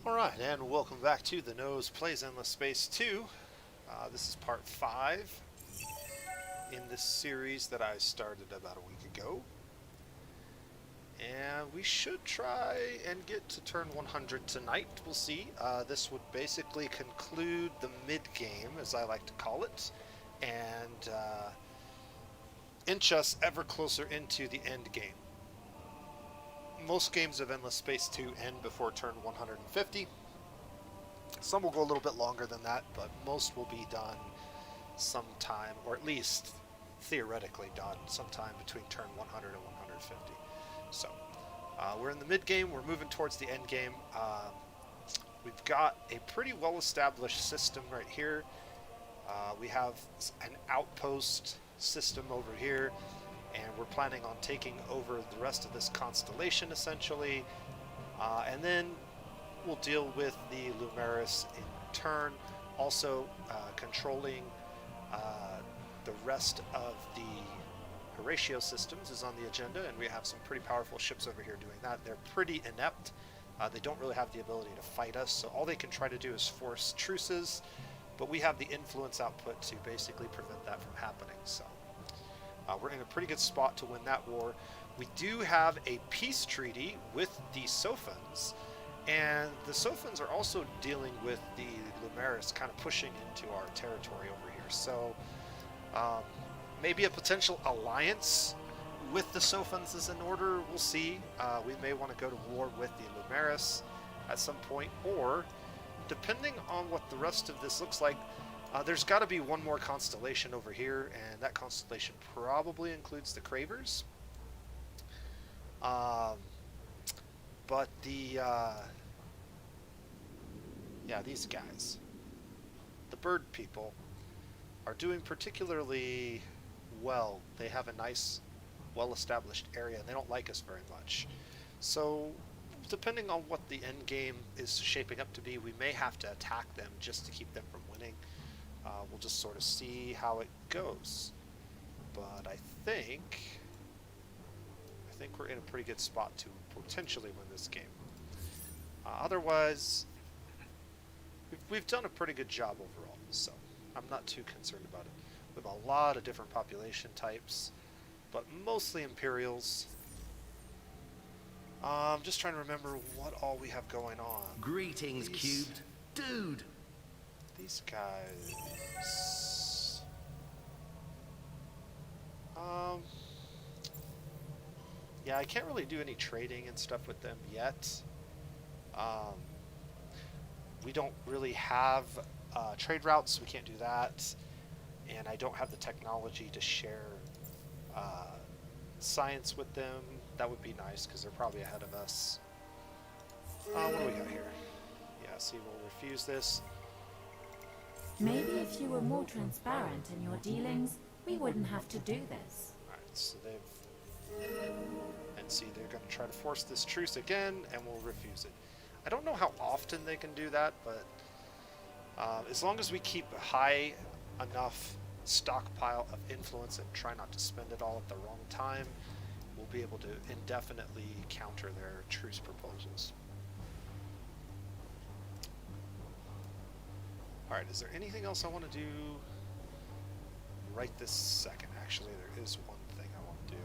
Alright, and welcome back to The Nose Plays Endless Space 2. This is part 5 in this series that I started about a week ago. And we should try and get to turn 100 tonight, we'll see. This would basically conclude the mid-game, as I like to call it, and inch us ever closer into the end game. Most games of Endless Space 2 end before turn 150. Some will go a little bit longer than that, but most will be done sometime, or at least theoretically done sometime between turn 100 and 150. So, we're in the mid-game, we're moving towards the end game. We've got a pretty well-established system right here. We have an outpost system over here, and we're planning on taking over the rest of this constellation, essentially. And then we'll deal with the Lumeris in turn. Also, controlling the rest of the Horatio systems is on the agenda, and we have some pretty powerful ships over here doing that. They're pretty inept. They don't really have the ability to fight us, so all they can try to do is force truces, but we have the influence output to basically prevent that from happening. So we're in a pretty good spot to win that war. We do have a peace treaty with the Sophons, and the Sophons are also dealing with the Lumeris kind of pushing into our territory over here. So maybe a potential alliance with the Sophons is in order. We'll see. We may want to go to war with the Lumeris at some point, or depending on what the rest of this looks like, there's got to be one more constellation over here, and that constellation probably includes the Cravers. But the, yeah, these guys, the bird people, are doing particularly well. They have a nice, well-established area, and they don't like us very much. So, depending on what the end game is shaping up to be, we may have to attack them just to keep them from winning. We'll just sort of see how it goes. But I think we're in a pretty good spot to potentially win this game. Otherwise, we've done a pretty good job overall, so I'm not too concerned about it. We have a lot of different population types, but mostly Imperials. I'm just trying to remember what all we have going on. Greetings, Cubed. Dude! These guys... yeah, I can't really do any trading and stuff with them yet. We don't really have trade routes, we can't do that. And I don't have the technology to share science with them. That would be nice, because they're probably ahead of us. What do we got here? Yeah, see, we'll refuse this. Maybe if you were more transparent in your dealings, we wouldn't have to do this. Alright, so they've... And see, they're going to try to force this truce again, and we'll refuse it. I don't know how often they can do that, but as long as we keep a high enough stockpile of influence and try not to spend it all at the wrong time, we'll be able to indefinitely counter their truce proposals. Alright, is there anything else I want to do right this second? Actually, there is one thing I want to do.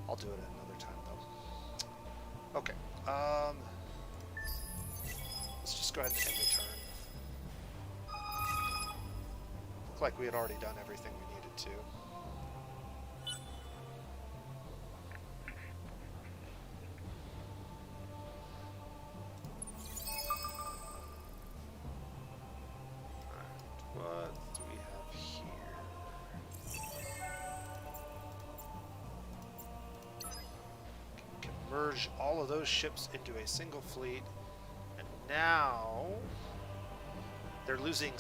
I'll do it at another time, though. Okay, let's just go ahead and end the turn. Looked like we had already done everything we needed to. What do we have here? We can merge all of those ships into a single fleet, and now they're losing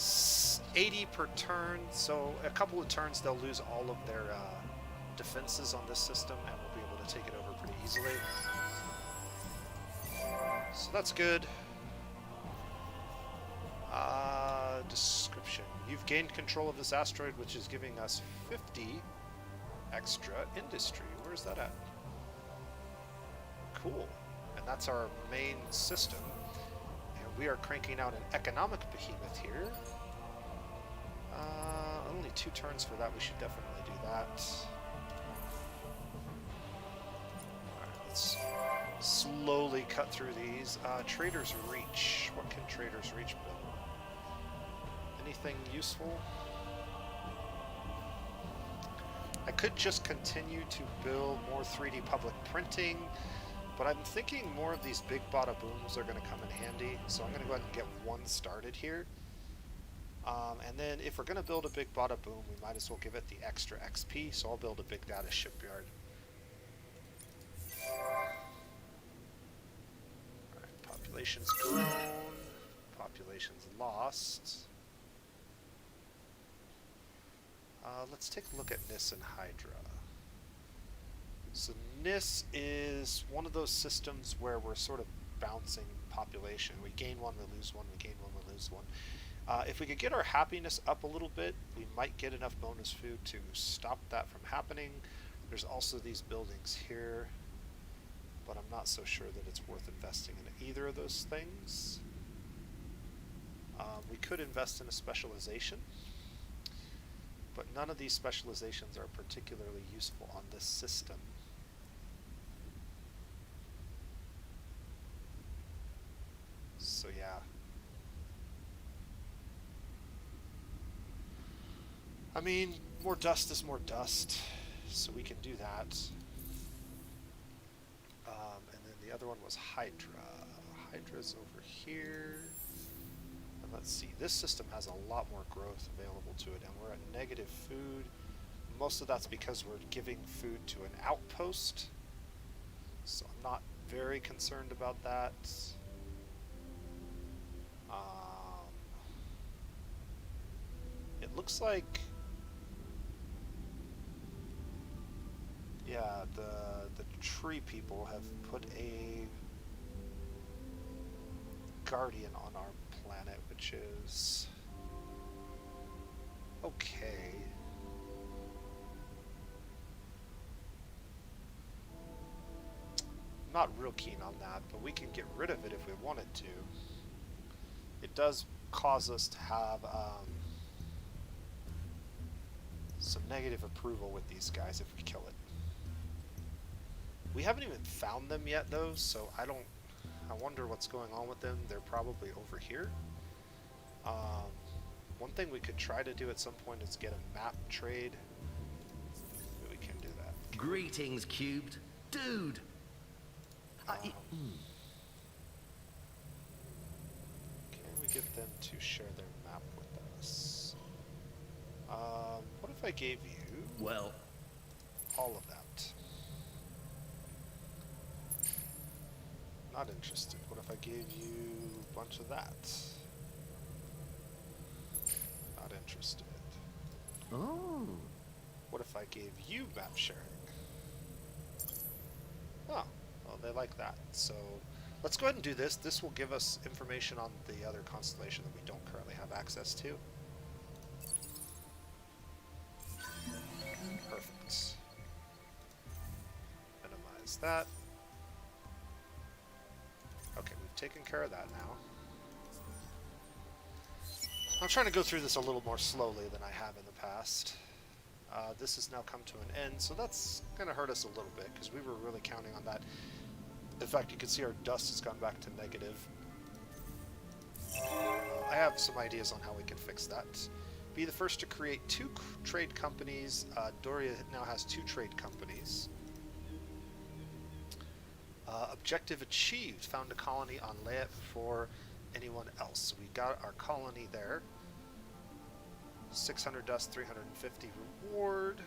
80 per turn, so a couple of turns they'll lose all of their defenses on this system, and we'll be able to take it over pretty easily. So that's good. Description. You've gained control of this asteroid, which is giving us 50 extra industry. Where's that at? Cool. and that's our main system. And we are cranking out an economic behemoth here. Only 2 turns for that. We should definitely do that. Alright, let's slowly cut through these. Trader's Reach. What can Trader's Reach build? Anything useful? I could just continue to build more 3D public printing, but I'm thinking more of these big Badda Booms are going to come in handy, so I'm going to go ahead and get one started here. And then if we're going to build a big Badda Boom, we might as well give it the extra XP, so I'll build a big data shipyard. Alright, population's grown, population's lost. Let's take a look at Nis and Hydra. So Nis is one of those systems where we're sort of bouncing population. We gain one, we lose one, we gain one, we lose one. If we could get our happiness up a little bit, we might get enough bonus food to stop that from happening. There's also these buildings here, but I'm not so sure that it's worth investing in either of those things. We could invest in a specialization, but none of these specializations are particularly useful on this system. So yeah. I mean, more dust is more dust, so we can do that. And then the other one was Hydra. Hydra's over here. And let's see, this system has a lot more growth available to it, and we're at negative food. Most of that's because we're giving food to an outpost, so I'm not very concerned about that. It looks like, yeah, the tree people have put a guardian on our planet, which is okay. I'm not real keen on that, but we can get rid of it if we wanted to. It does cause us to have some negative approval with these guys if we kill it. We haven't even found them yet though, so I wonder what's going on with them. They're probably over here. One thing we could try to do at some point is get a map trade. We can do that. Greetings, Cubed. Dude! Can we get them to share their map with us? What if I gave you Well, all of that? Not interested. What if I gave you a bunch of that? Not interested. oh, What if I gave you map sharing? Oh, well, they like that. So let's go ahead and do this. This will give us information on the other constellation that we don't currently have access to. Perfect. Minimize that. Okay, we've taken care of that now. I'm trying to go through this a little more slowly than I have in the past. This has now come to an end, so that's going to hurt us a little bit, because we were really counting on that. In fact, you can see our dust has gone back to negative. I have some ideas on how we can fix that. Be the first to create 2 trade companies. Doria now has 2 trade companies. Objective achieved. Found a colony on Layet before anyone else. So we got our colony there. 600 dust, 350 reward.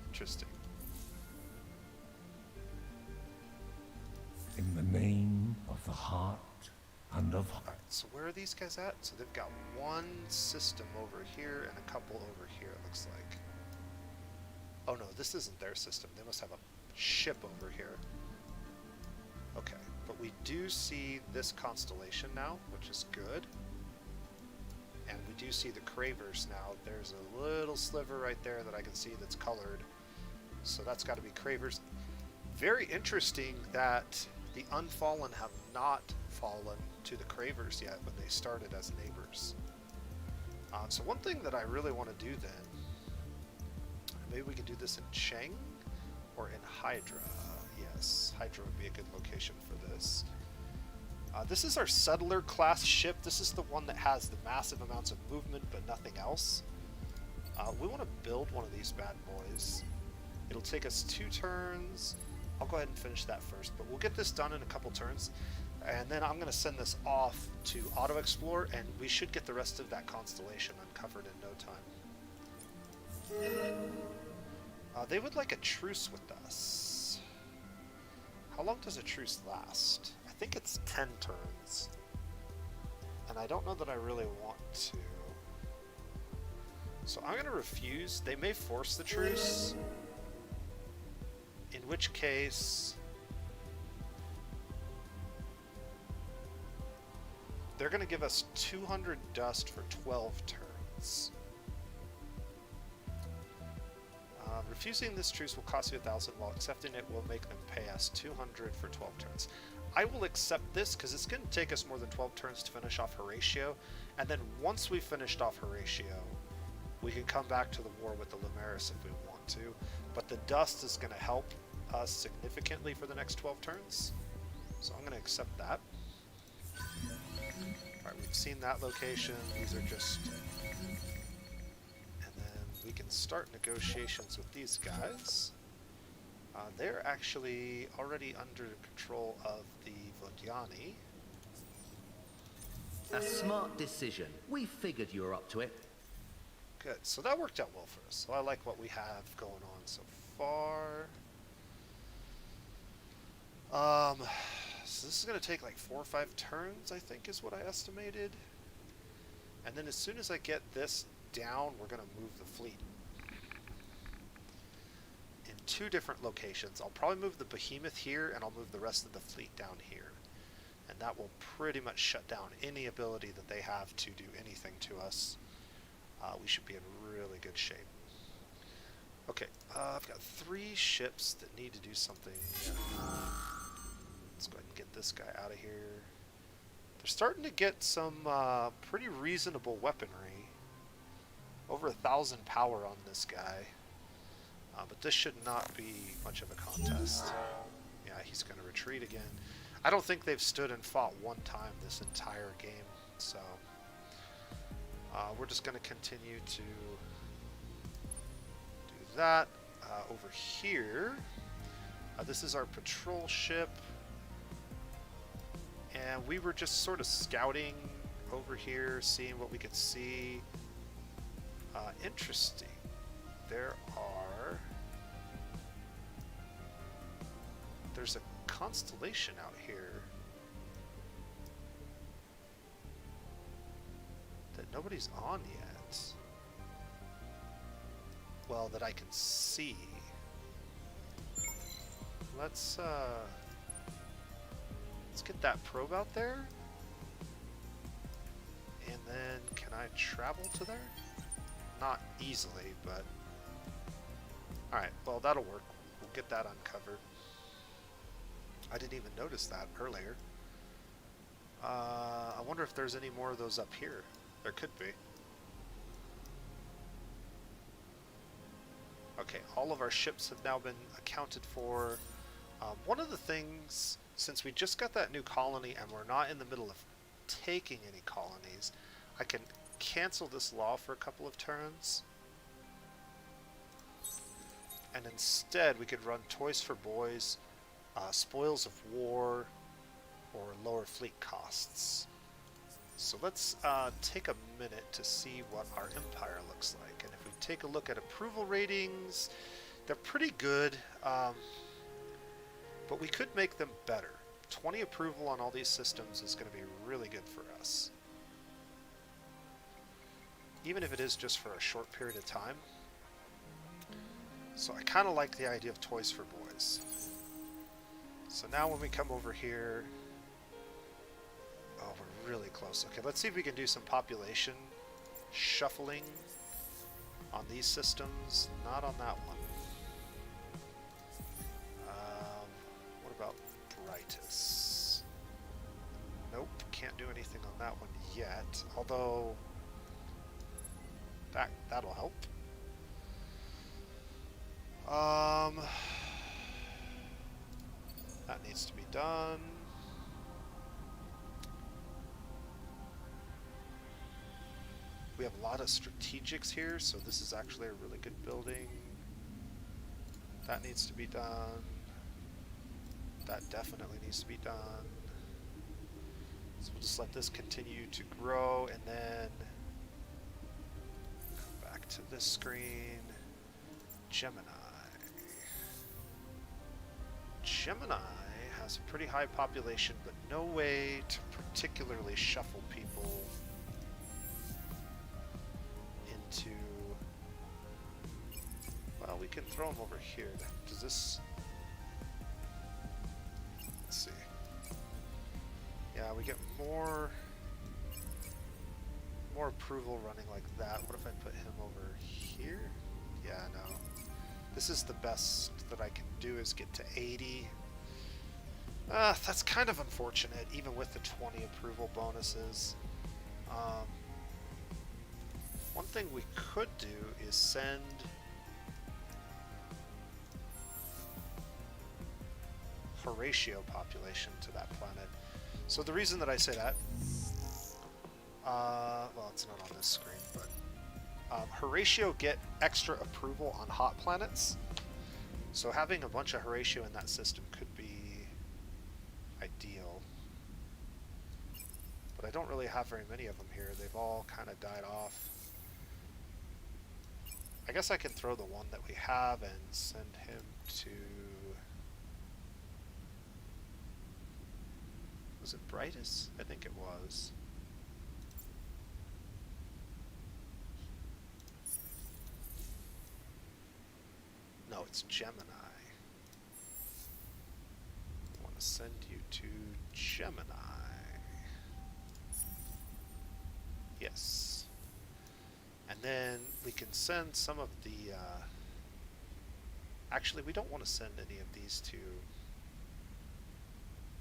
Interesting. In the name of the heart and of... Alright, so where are these guys at? So they've got one system over here and a couple over here, it looks like. Oh no, this isn't their system. They must have a ship over here. Okay, but we do see this constellation now, which is good. And we do see the Cravers now. There's a little sliver right there that I can see that's colored. So that's got to be Cravers. Very interesting that the Unfallen have not fallen to the Cravers yet when they started as neighbors. So one thing that I really want to do then, maybe we can do this in Cheng or in Hydra. Yes, Hydra would be a good location for this. This is our settler class ship. This is the one that has the massive amounts of movement but nothing else. We want to build one of these bad boys. It'll take us 2 turns. I'll go ahead and finish that first, but we'll get this done in a couple turns. And then I'm going to send this off to auto-explore, and we should get the rest of that constellation uncovered in no time. They would like a truce with us. How long does a truce last? I think it's 10 turns. And I don't know that I really want to. So I'm going to refuse. They may force the truce. In which case, they're going to give us 200 dust for 12 turns. Refusing this truce will cost you 1,000, while accepting it will make them pay us 200 for 12 turns. I will accept this because it's going to take us more than 12 turns to finish off Horatio, and then once we've finished off Horatio, we can come back to the war with the Lumeris if we want to, but the dust is going to help us significantly for the next 12 turns, so I'm going to accept that. Alright, we've seen that location. These are just... And then we can start negotiations with these guys. They're actually already under control of the Vodiani. A smart decision. We figured you were up to it. Good, so that worked out well for us. So I like what we have going on so far. So this is going to take like 4 or 5 turns, I think is what I estimated. And then as soon as I get this down, we're going to move the fleet. In 2 different locations. I'll probably move the Behemoth here, and I'll move the rest of the fleet down here. And that will pretty much shut down any ability that they have to do anything to us. We should be in really good shape. Okay, I've got 3 ships that need to do something. Let's go ahead and get this guy out of here. They're starting to get some pretty reasonable weaponry. Over 1,000 power on this guy. But this should not be much of a contest. Yeah, he's going to retreat again. I don't think they've stood and fought one time this entire game, so we're just going to continue to do that. Over here, this is our patrol ship, and we were just sort of scouting over here, seeing what we could see. Interesting. There's a constellation out here that nobody's on yet. Well, that I can see. Let's get that probe out there. And then can I travel to there? Not easily, but alright, well that'll work. We'll get that uncovered. I didn't even notice that earlier. I wonder if there's any more of those up here. There could be. Okay, all of our ships have now been accounted for. One of the things, since we just got that new colony and we're not in the middle of taking any colonies, I can cancel this law for a couple of turns. And instead we could run Toys for Boys, Spoils of War, or lower fleet costs. So let's take a minute to see what our empire looks like. And if we take a look at approval ratings, they're pretty good, but we could make them better. 20 approval on all these systems is going to be really good for us. Even if it is just for a short period of time. So I kind of like the idea of Toys for Boys. So now when we come over here... Oh, we're really close. Okay, let's see if we can do some population shuffling on these systems, not on that one. What about Brightest? Nope, can't do anything on that one yet, although that'll help. That needs to be done. We have a lot of strategics here, so this is actually a really good building. That needs to be done. That definitely needs to be done. So we'll just let this continue to grow, and then come back to this screen. Gemini. Gemini has a pretty high population, but no way to particularly shuffle people into... Well, we can throw them over here. Does this... Let's see. Yeah, we get more approval running like that. What if I put him over here? Yeah, no. This is the best that I can do, is get to 80. That's kind of unfortunate, even with the 20 approval bonuses. One thing we could do is send Horatio population to that planet. So the reason that I say that, well, it's not on this screen, but Horatio get extra approval on hot planets. So having a bunch of Horatio in that system could be ideal. But I don't really have very many of them here. They've all kind of died off. I guess I can throw the one that we have and send him to... Was it Brightest? I think it was. No, it's Gemini. I want to send you to Gemini. Yes. And then we can send some of the... Actually, we don't want to send any of these to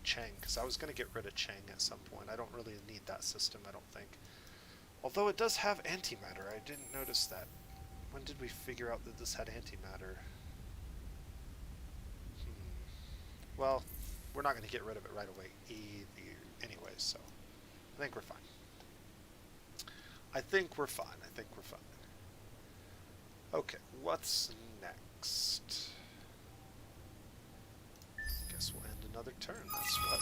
Cheng, because I was going to get rid of Cheng at some point. I don't really need that system, I don't think. Although it does have antimatter. I didn't notice that. When did we figure out that this had antimatter? Well, we're not going to get rid of it right away anyway, so I think we're fine. I think we're fine. I think we're fine. Okay, what's next? Guess we'll end another turn, that's what.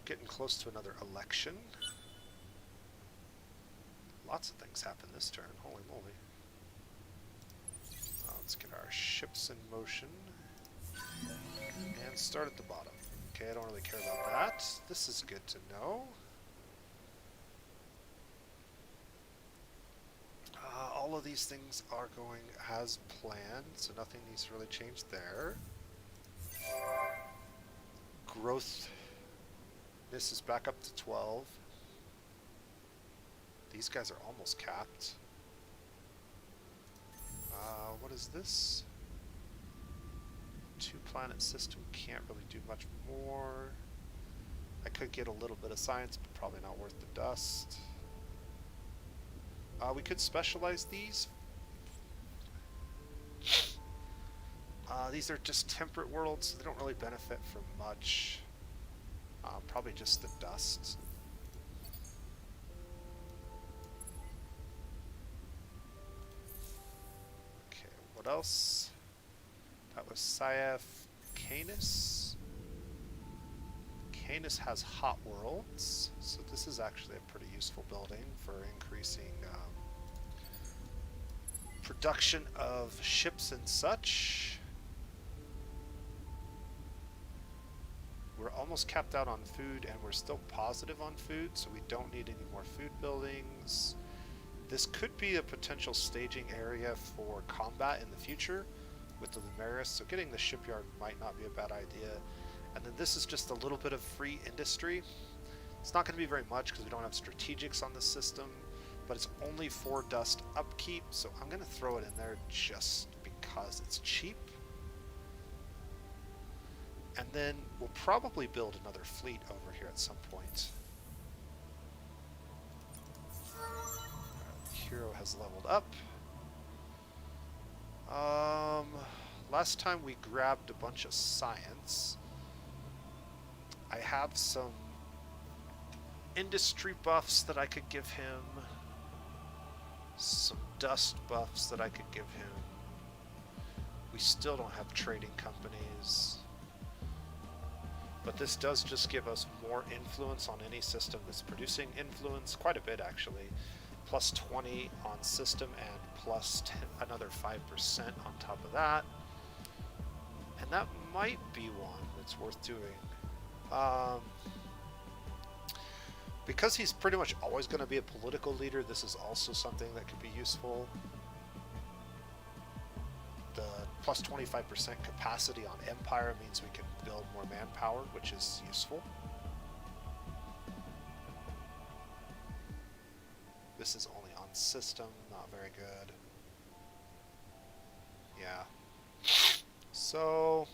Getting close to another election. Lots of things happen this turn, holy moly. Let's get our ships in motion. And start at the bottom. Okay, I don't really care about that. This is good to know. All of these things are going as planned, so nothing needs to really change there. Growth. This is back up to 12. These guys are almost capped. What is this? 2-planet system, can't really do much more. I could get a little bit of science, but probably not worth the dust. We could specialize these. These are just temperate worlds, so they don't really benefit from much. Probably just the dust. Okay, what else? That was Syaf Canis. Canis has hot worlds, so this is actually a pretty useful building for increasing production of ships and such. We're almost capped out on food, and we're still positive on food, so we don't need any more food buildings. This could be a potential staging area for combat in the future with the Lumeris, so getting the shipyard might not be a bad idea. And then this is just a little bit of free industry. It's not going to be very much because we don't have strategics on the system, but it's only 4 dust upkeep, so I'm going to throw it in there just because it's cheap. And then we'll probably build another fleet over here at some point. The hero has leveled up. Last time we grabbed a bunch of science. I have some industry buffs that I could give him. Some dust buffs that I could give him. We still don't have trading companies. But this does just give us more influence on any system that's producing influence, quite a bit actually. Plus 20 on system and plus 10, another 5% on top of that. And that might be one that's worth doing. Because he's pretty much always going to be a political leader, this is also something that could be useful. The plus 25% capacity on Empire means we can build more manpower, which is useful. This is only on system, not very good. Yeah. So,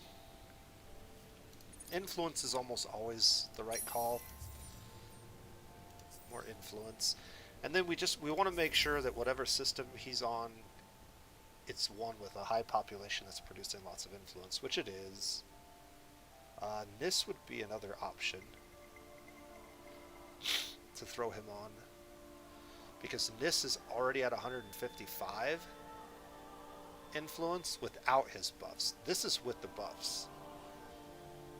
influence is almost always the right call. More influence. And then we want to make sure that whatever system he's on, it's one with a high population that's producing lots of influence, which it is. This would be another option to throw him on, because Nis is already at 155 influence without his buffs. This is with the buffs.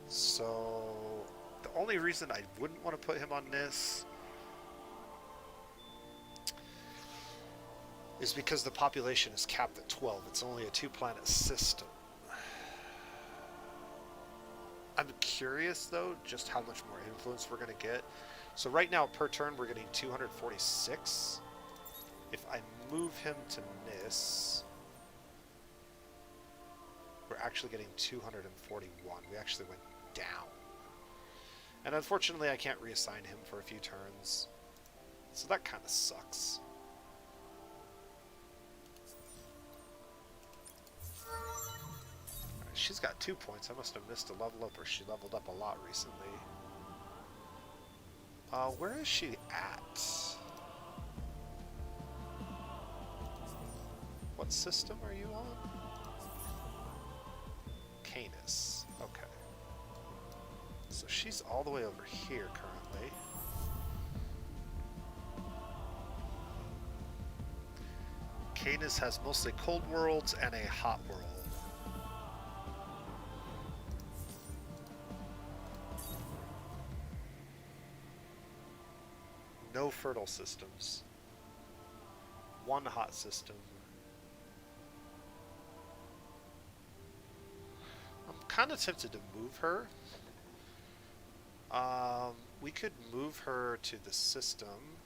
So the only reason I wouldn't want to put him on Nis is because the population is capped at 12. It's only a 2-planet system. I'm curious, though, just how much more influence we're going to get. So right now, per turn, we're getting 246. If I move him to Nis, we're actually getting 241. We actually went down. And unfortunately, I can't reassign him for a few turns. So that kind of sucks. She's got 2 points. I must have missed a level up, or she leveled up a lot recently. Where is she at? What system are you on? Canis. Okay. So she's all the way over here currently. Canis has mostly cold worlds and a hot world. No fertile systems. 1 hot system. I'm kind of tempted to move her. We could move her to the system.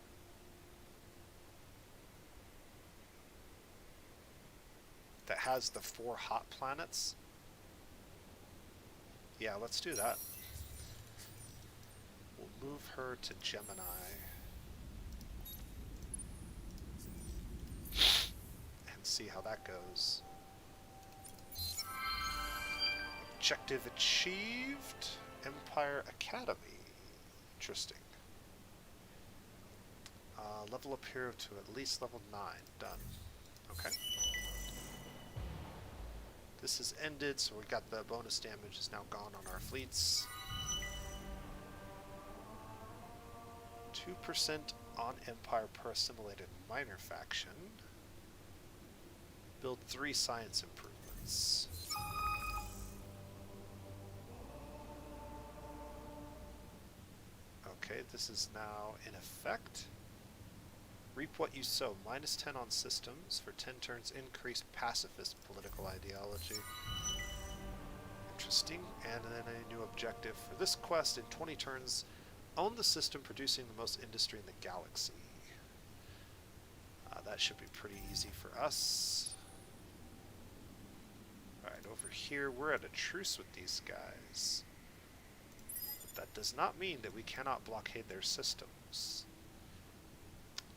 That has the 4 hot planets. Yeah, let's do that. We'll move her to Gemini. See how that goes. Objective achieved. Empire Academy. Interesting. Level up here to at least level 9. Done. Okay. This has ended, so we got the bonus damage is now gone on our fleets. 2% on Empire per assimilated minor faction. Build 3 science improvements. Okay, this is now in effect. Reap what you sow. -10 on systems. For 10 turns, increase pacifist political ideology. Interesting. And then a new objective for this quest. In 20 turns, own the system producing the most industry in the galaxy. That should be pretty easy for us. Alright, over here, we're at a truce with these guys. That does not mean that we cannot blockade their systems.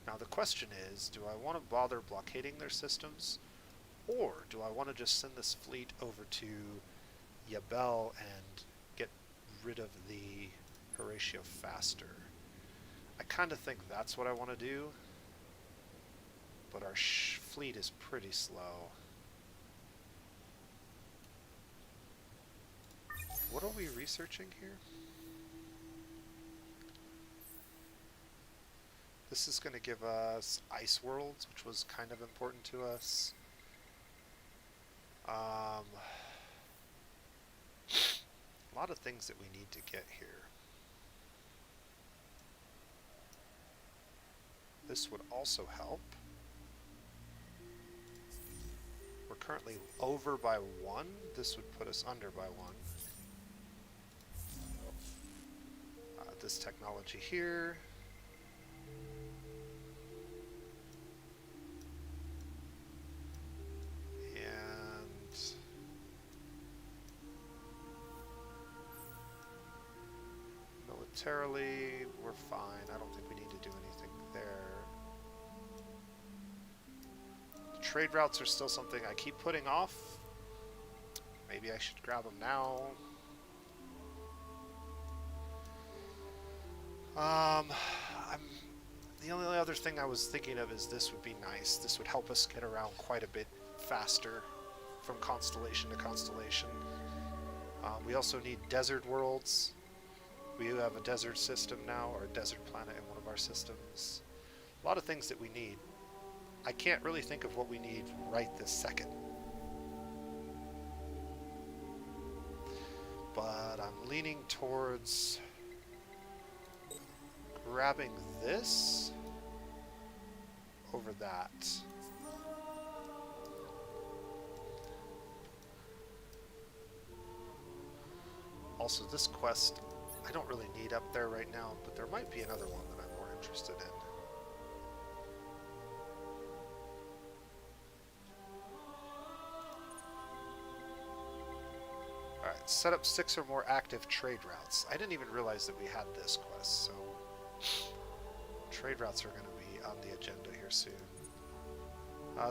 Now the question is, do I want to bother blockading their systems, or do I want to just send this fleet over to Yabel and get rid of the Horatio faster? I kind of think that's what I want to do, but our fleet is pretty slow. What are we researching here? This is going to give us ice worlds, which was kind of important to us. A lot of things that we need to get here. This would also help. We're currently over by 1. This would put us under by 1. This technology here. Militarily, we're fine. I don't think we need to do anything there. The trade routes are still something I keep putting off. Maybe I should grab them now. The only other thing I was thinking of is this would be nice. This would help us get around quite a bit faster from constellation to constellation. We also need desert worlds. We have a desert system now, or a desert planet in one of our systems. A lot of things that we need. I can't really think of what we need right this second. But I'm leaning towards grabbing this over that. Also, this quest I don't really need up there right now, but there might be another one that I'm more interested in. Alright, set up 6 or more active trade routes. I didn't even realize that we had this quest, so trade routes are going to be on the agenda here soon.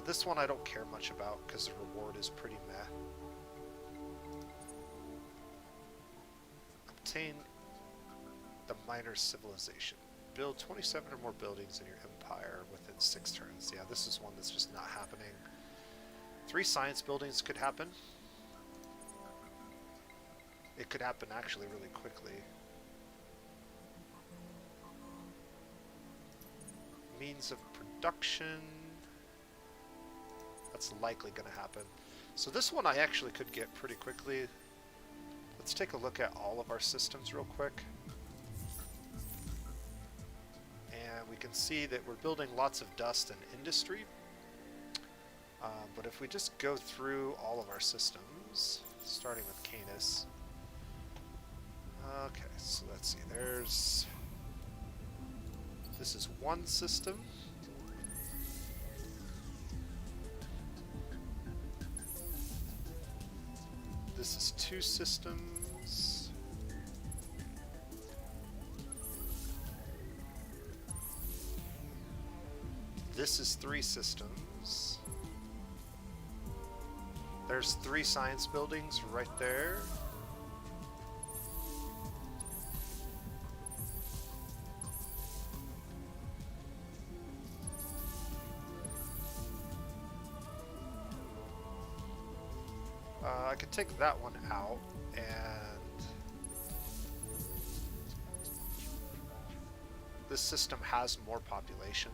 This one I don't care much about because the reward is pretty meh. Obtain the minor civilization. Build 27 or more buildings in your empire within 6 turns. Yeah, this is one that's just not happening. 3 science buildings could happen. It could happen actually really quickly. Means of production. That's likely going to happen. So this one I actually could get pretty quickly. Let's take a look at all of our systems real quick. And we can see that we're building lots of dust and industry. But if we just go through all of our systems, starting with Canis. Okay, so let's see. This is one system. This is 2 systems. This is 3 systems. There's 3 science buildings right there. I could take that one out, and this system has more population,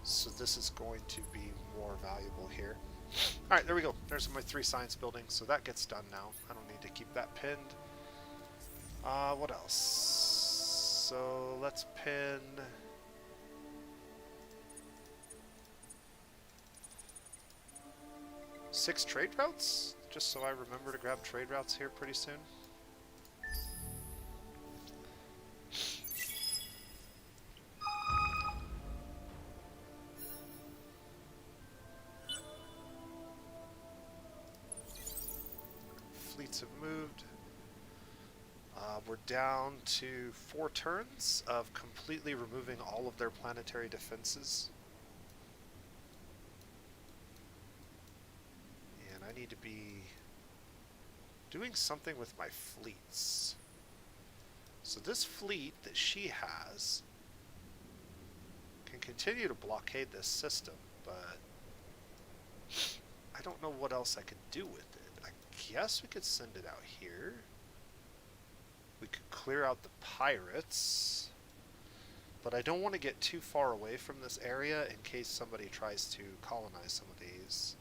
so this is going to be more valuable here. Alright, there we go. There's my 3 science buildings, so that gets done now. I don't need to keep that pinned. What else? So let's pin... Six trade routes? Just so I remember to grab trade routes here pretty soon. Fleets have moved. We're down to 4 turns of completely removing all of their planetary defenses. And I need to be doing something with my fleets. So this fleet that she has can continue to blockade this system, but I don't know what else I could do with it. I guess we could send it out here. We could clear out the pirates, but I don't want to get too far away from this area in case somebody tries to colonize some of these.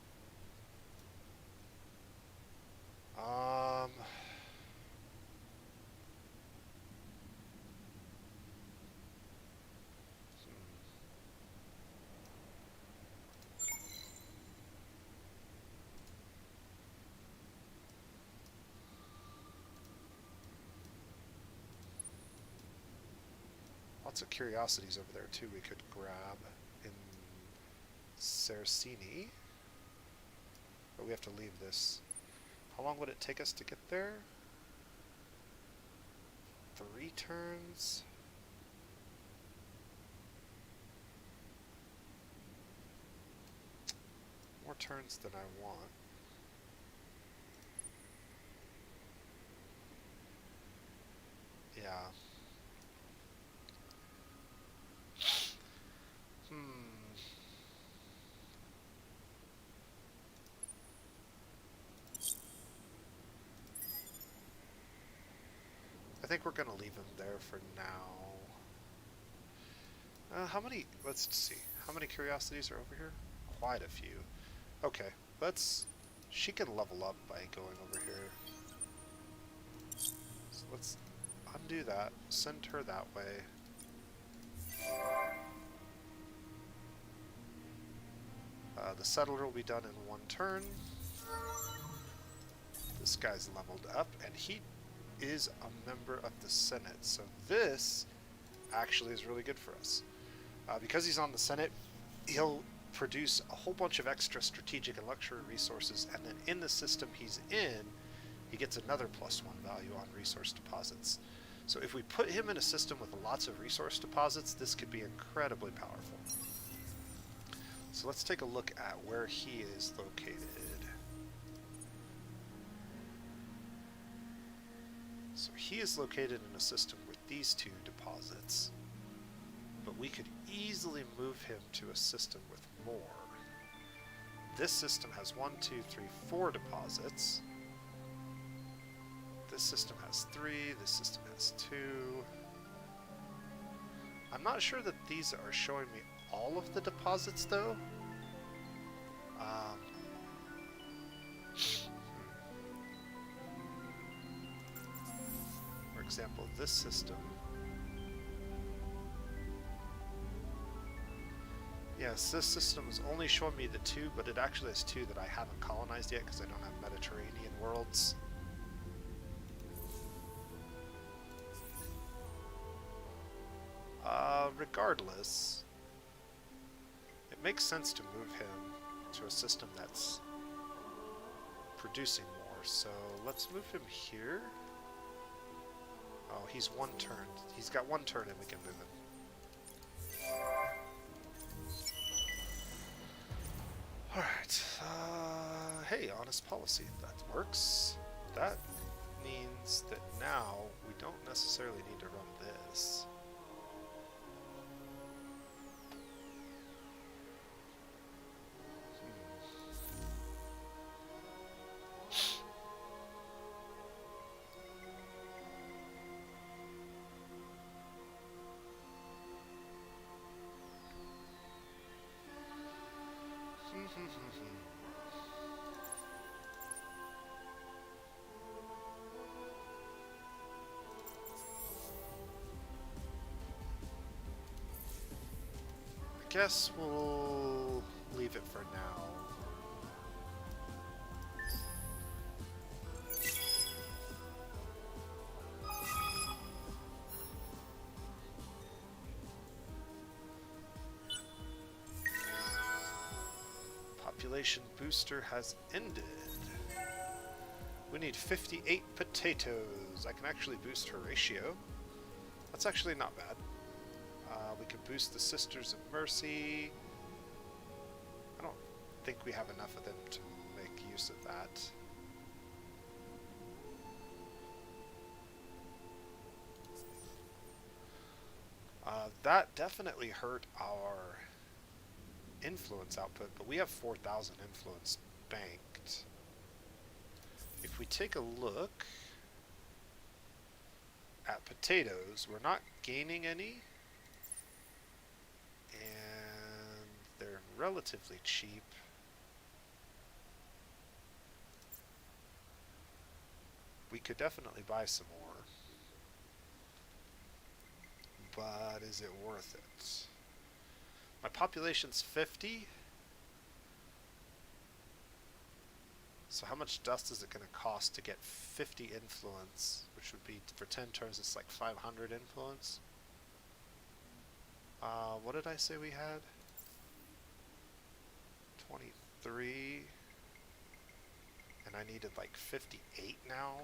Lots of curiosities over there too we could grab in Saraceni. But we have to leave this. How long would it take us to get there? 3 turns? More turns than I want. Yeah. I think we're going to leave him there for now. How many, let's see, how many curiosities are over here? Quite a few. Okay, she can level up by going over here. So let's undo that, send her that way. The settler will be done in 1 turn. This guy's leveled up, and he is a member of the Senate, so this actually is really good for us. Because he's on the Senate, he'll produce a whole bunch of extra strategic and luxury resources, and then in the system he's in, he gets another +1 value on resource deposits. So if we put him in a system with lots of resource deposits, this could be incredibly powerful. So let's take a look at where he is located. So he is located in a system with these 2 deposits, but we could easily move him to a system with more. This system has 1, 2, 3, 4 deposits. This system has 3, this system has 2. I'm not sure that these are showing me all of the deposits though. For example, this system. Yes, this system is only showing me the 2, but it actually has 2 that I haven't colonized yet because I don't have Mediterranean worlds. Regardless, it makes sense to move him to a system that's producing more. So let's move him here. Oh, he's 1 turn. He's got 1 turn and we can move him. Alright. Hey, honest policy. That works. That means that now we don't necessarily need to run this. I guess we'll leave it for now. Population booster has ended. We need 58 potatoes. I can actually boost her ratio. That's actually not bad. We can boost the Sisters of Mercy. I don't think we have enough of them to make use of that. That definitely hurt our influence output, but we have 4,000 influence banked. If we take a look at potatoes, we're not gaining any, and they're relatively cheap. We could definitely buy some more. But is it worth it? My population's 50. So how much dust is it going to cost to get 50 influence? Which would be, for 10 turns, it's like 500 influence. What did I say we had? 23. And I needed like 58 now.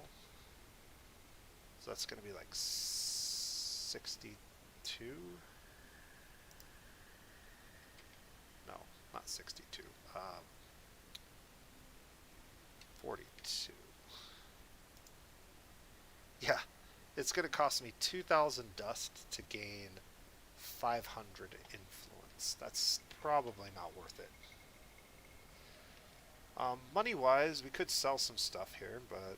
So that's going to be like 62? No, not 62. 42. Yeah, it's going to cost me 2,000 dust to gain 500 influence. That's probably not worth it. Money-wise, we could sell some stuff here, but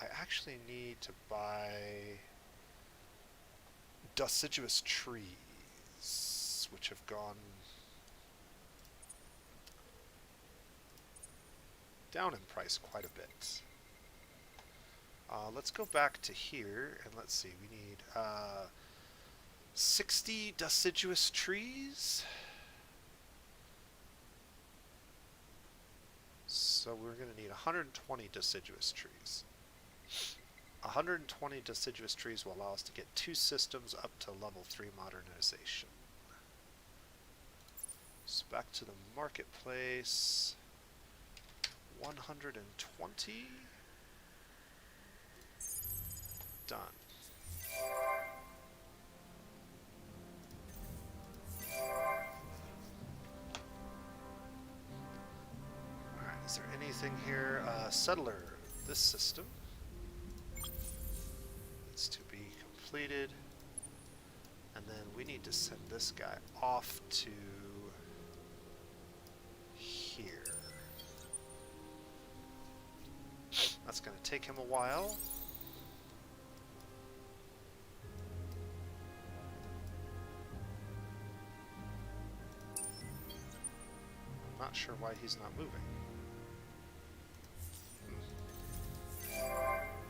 I actually need to buy deciduous trees, which have gone down in price quite a bit. Let's go back to here and let's see, we need 60 deciduous trees. So we're going to need 120 deciduous trees. 120 deciduous trees will allow us to get 2 systems up to level 3 modernization. So back to the marketplace. 120. Done. Alright, is there anything here? Settler, this system. It's to be completed. And then we need to send this guy off to here. That's going to take him a while. Not sure why he's not moving.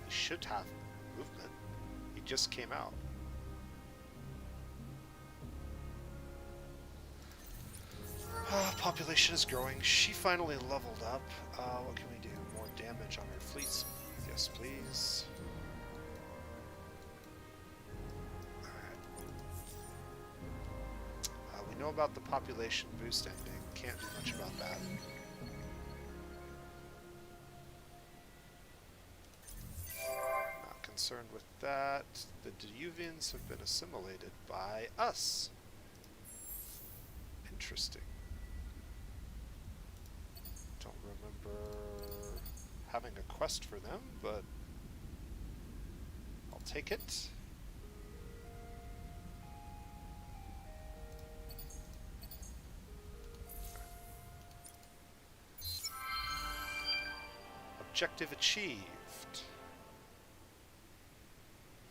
He should have movement. He just came out. Population is growing. She finally leveled up. What can we do? More damage on her fleet speed. Yes, please. Alright. We know about the population boost ending. Can't do much about that. Not concerned with that. The Diluvians have been assimilated by us. Interesting. Don't remember having a quest for them, but I'll take it. Objective achieved.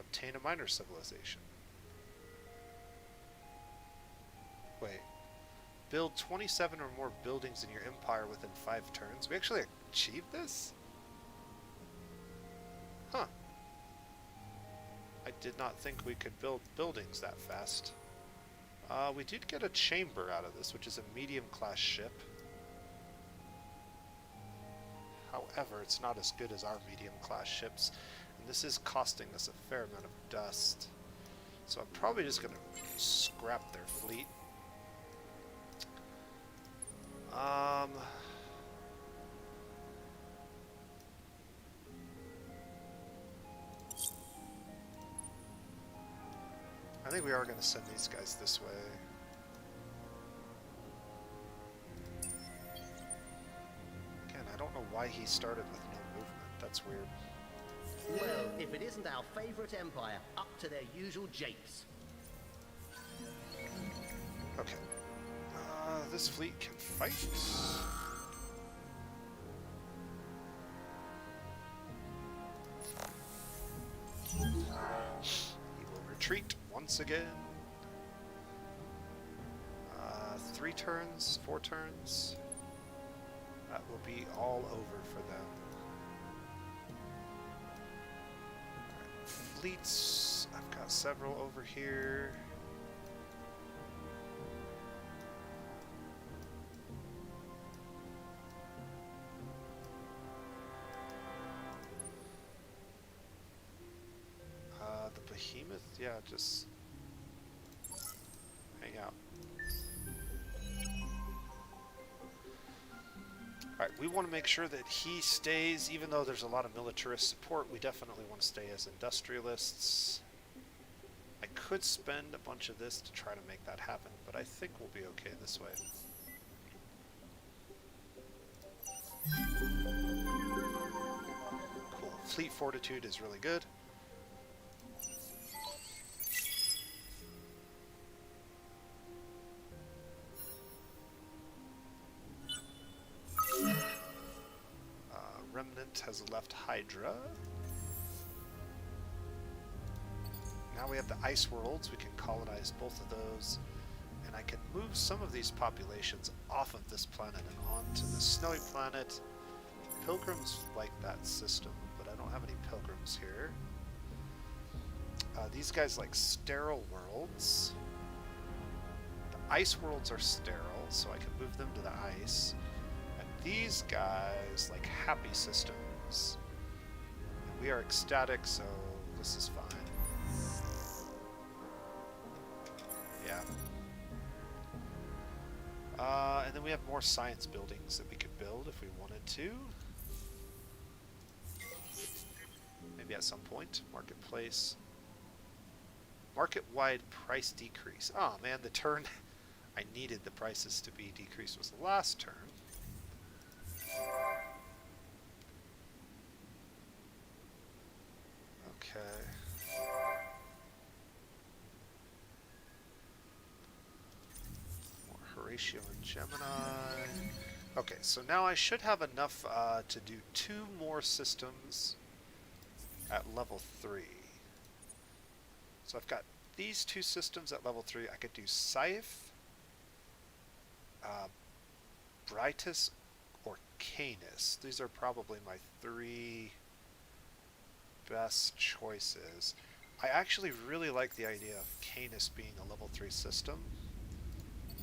Obtain a minor civilization. Wait. Build 27 or more buildings in your empire within 5 turns. We actually achieved this? Huh. I did not think we could build buildings that fast. We did get a chamber out of this, which is a medium-class ship. However, it's not as good as our medium-class ships, and this is costing us a fair amount of dust. So I'm probably just going to scrap their fleet. I think we are going to send these guys this way. Again, I don't know why he started with no movement. That's weird. Well, if it isn't our favourite empire, up to their usual japes. Okay. This fleet can fight. He will retreat once again. 3 turns, 4 turns. That will be all over for them. Alright, fleets. I've got several over here. The behemoth, yeah, just hang out. Alright, we want to make sure that he stays, even though there's a lot of militarist support, we definitely want to stay as industrialists. I could spend a bunch of this to try to make that happen, but I think we'll be okay this way. Cool. Fleet fortitude is really good. Remnant has left Hydra. Now we have the ice worlds. We can colonize both of those. And I can move some of these populations off of this planet and onto the snowy planet. Pilgrims like that system, but I don't have any pilgrims here. These guys like sterile worlds. The ice worlds are sterile, so I can move them to the ice. These guys like happy systems. And we are ecstatic, so this is fine. Yeah. And then we have more science buildings that we could build if we wanted to. Maybe at some point. Marketplace. Market-wide price decrease. Oh man, the turn I needed the prices to be decreased was the last turn. Okay. More Horatio and Gemini. Okay, so now I should have enough to do 2 more systems at level 3. So I've got these 2 systems at level 3. I could do Scythe, Brightus, or Canis. These are probably my 3 best choices. I actually really like the idea of Canis being a level 3 system.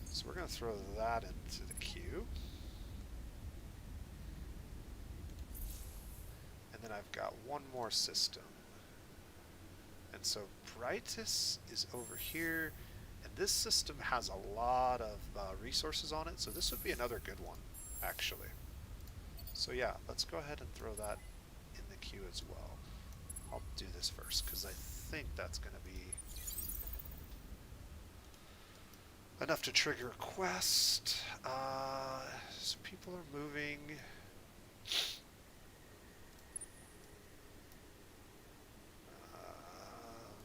So we're going to throw that into the queue. And then I've got one more system. And so Brightus is over here. And this system has a lot of resources on it. So this would be another good one, actually. So yeah, let's go ahead and throw that in the queue as well. I'll do this first, because I think that's going to be enough to trigger a quest. So people are moving.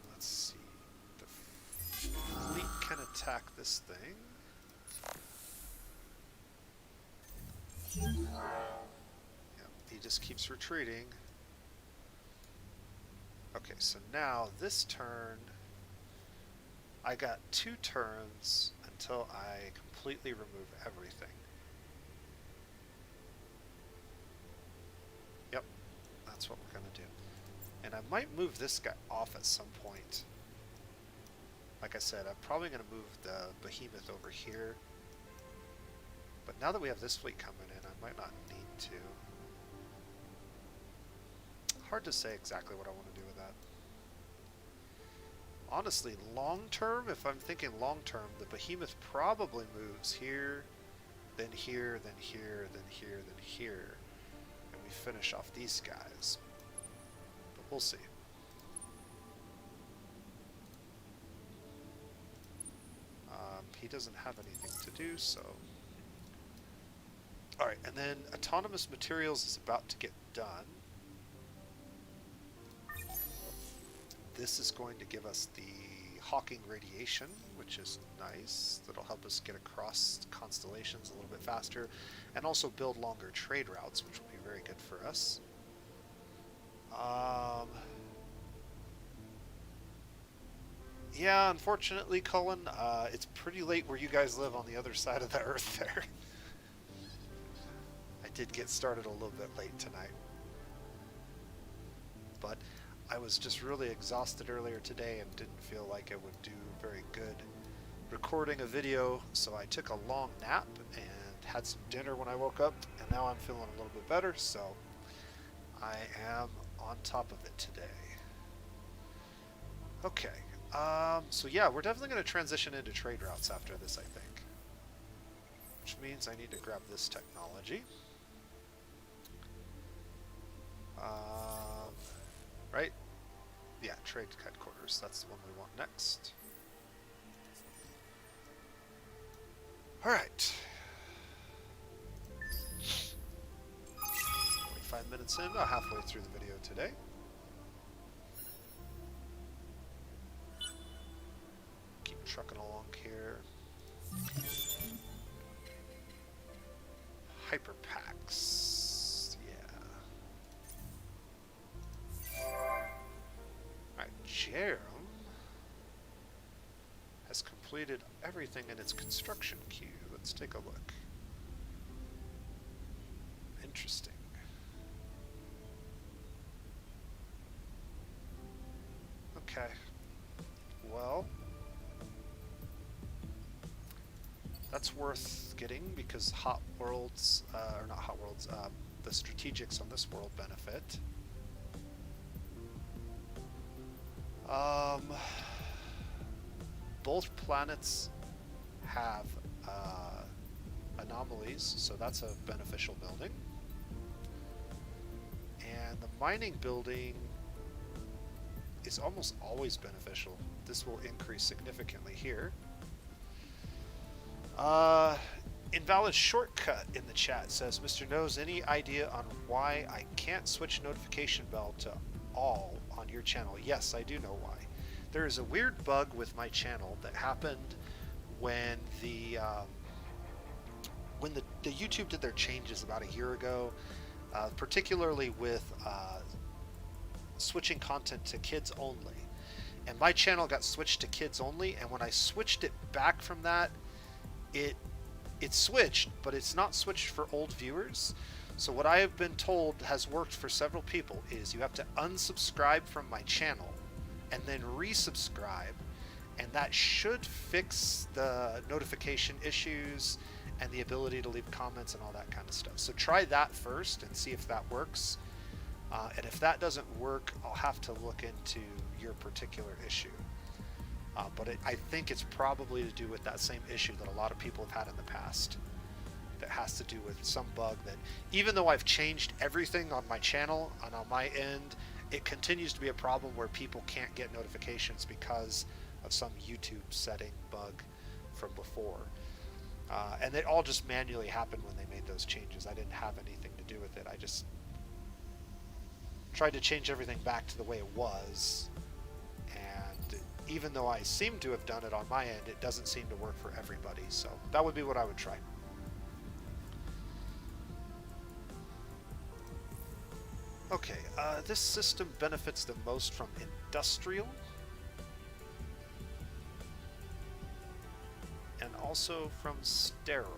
Let's see. The fleet can attack this thing. Yep, he just keeps retreating. Okay, so now this turn, I got 2 turns until I completely remove everything. Yep, that's what we're going to do. And I might move this guy off at some point. Like I said, I'm probably going to move the behemoth over here. But now that we have this fleet coming in, I might not need to. Hard to say exactly what I want to do with that. Honestly, long term, if I'm thinking long term, the behemoth probably moves here then here, then here, then here, then here, and we finish off these guys. But we'll see. He doesn't have anything to do, so... Alright, and then autonomous materials is about to get done. This is going to give us the Hawking radiation, which is nice. That'll help us get across constellations a little bit faster, and also build longer trade routes, which will be very good for us. Yeah, unfortunately, Cullen, it's pretty late where you guys live on the other side of the Earth there. I did get started a little bit late tonight. But I was just really exhausted earlier today and didn't feel like it would do very good recording a video, so I took a long nap and had some dinner when I woke up, and now I'm feeling a little bit better, so I am on top of it today. Okay. So yeah, we're definitely going to transition into trade routes after this, I think. Which means I need to grab this technology. Right? Yeah, trade headquarters. That's the one we want next. Alright. 25 minutes in, about halfway through the video today. Keep trucking along here. Hyperpacks. Yeah. Alright, Jerem has completed everything in its construction queue. Let's take a look. Interesting. Okay. Well, that's worth getting because Hot Worlds, or not Hot Worlds, the strategics on this world benefit. Both planets have anomalies, so that's a beneficial building. And the mining building is almost always beneficial. This will increase significantly here. Invalid shortcut in the chat says, Mr. Knows, any idea on why I can't switch notification bell to all on your channel? Yes, I do know why. There is a weird bug with my channel that happened when the YouTube did their changes about a year ago, particularly with switching content to kids only. And my channel got switched to kids only, and when I switched it back from that, it switched, but it's not switched for old viewers. So what I have been told has worked for several people is you have to unsubscribe from my channel and then resubscribe, and that should fix the notification issues and the ability to leave comments and all that kind of stuff. So try that first and see if that works. And if that doesn't work, I'll have to look into your particular issue. But I think it's probably to do with that same issue that a lot of people have had in the past. That has to do with some bug that, even though I've changed everything on my channel and on my end, it continues to be a problem where people can't get notifications because of some YouTube setting bug from before. And it all just manually happened when they made those changes. I didn't have anything to do with it. I just tried to change everything back to the way it was. And even though I seem to have done it on my end, it doesn't seem to work for everybody. So that would be what I would try. Okay, this system benefits the most from industrial and also from sterile.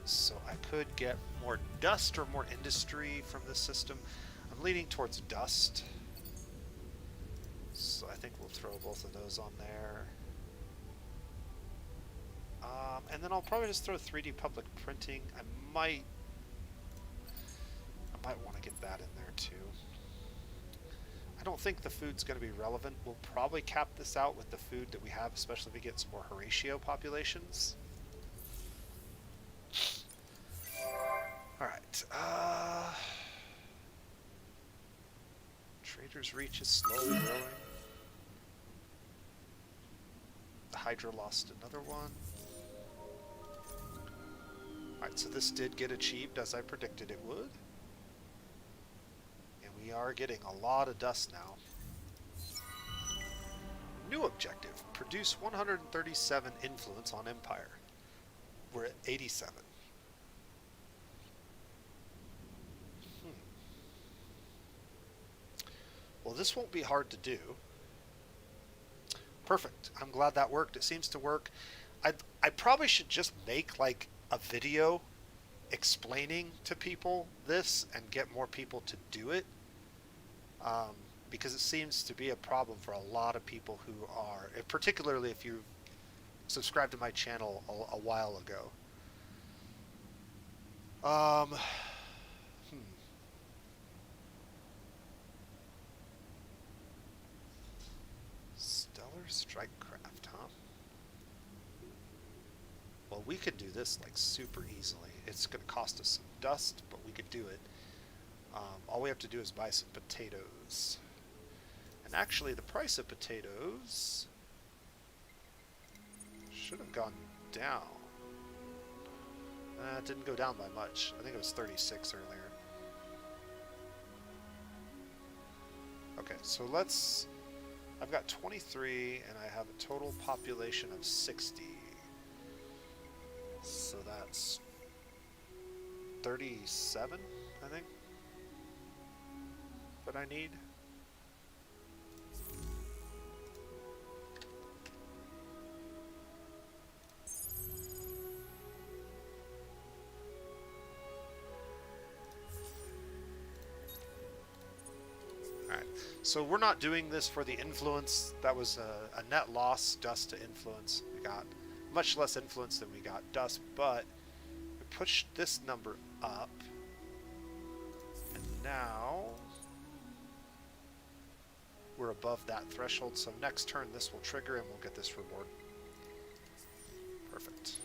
So I could get more dust or more industry from this system. I'm leaning towards dust. So I think we'll throw both of those on there. And then I'll probably just throw 3D public printing. I might want to get that in there too. I don't think the food's going to be relevant. We'll probably cap this out with the food that we have, especially if we get some more Horatio populations. Alright, Trader's Reach is slowly growing. The Hydra lost another one. Alright, so this did get achieved as I predicted it would. And we are getting a lot of dust now. New objective, produce 137 influence on Empire. We're at 87. Well, this won't be hard to do. Perfect. I'm glad that worked. It seems to work. I probably should just make like a video explaining to people this and get more people to do it. Because it seems to be a problem for a lot of people who are, particularly if you subscribed to my channel a while ago. Stellar Strike Craft, huh? Well, we could do this like super easily. It's going to cost us some dust, but we could do it. All we have to do is buy some potatoes. And actually, the price of potatoes should have gone down. It didn't go down by much. I think it was 36 earlier. Okay, so let's... I've got 23, and I have a total population of 60. So that's 37, I think, that I need. So we're not doing this for the influence. That was a net loss, dust to influence. We got much less influence than we got dust, but we pushed this number up. And now we're above that threshold. So next turn this will trigger and we'll get this reward. Perfect.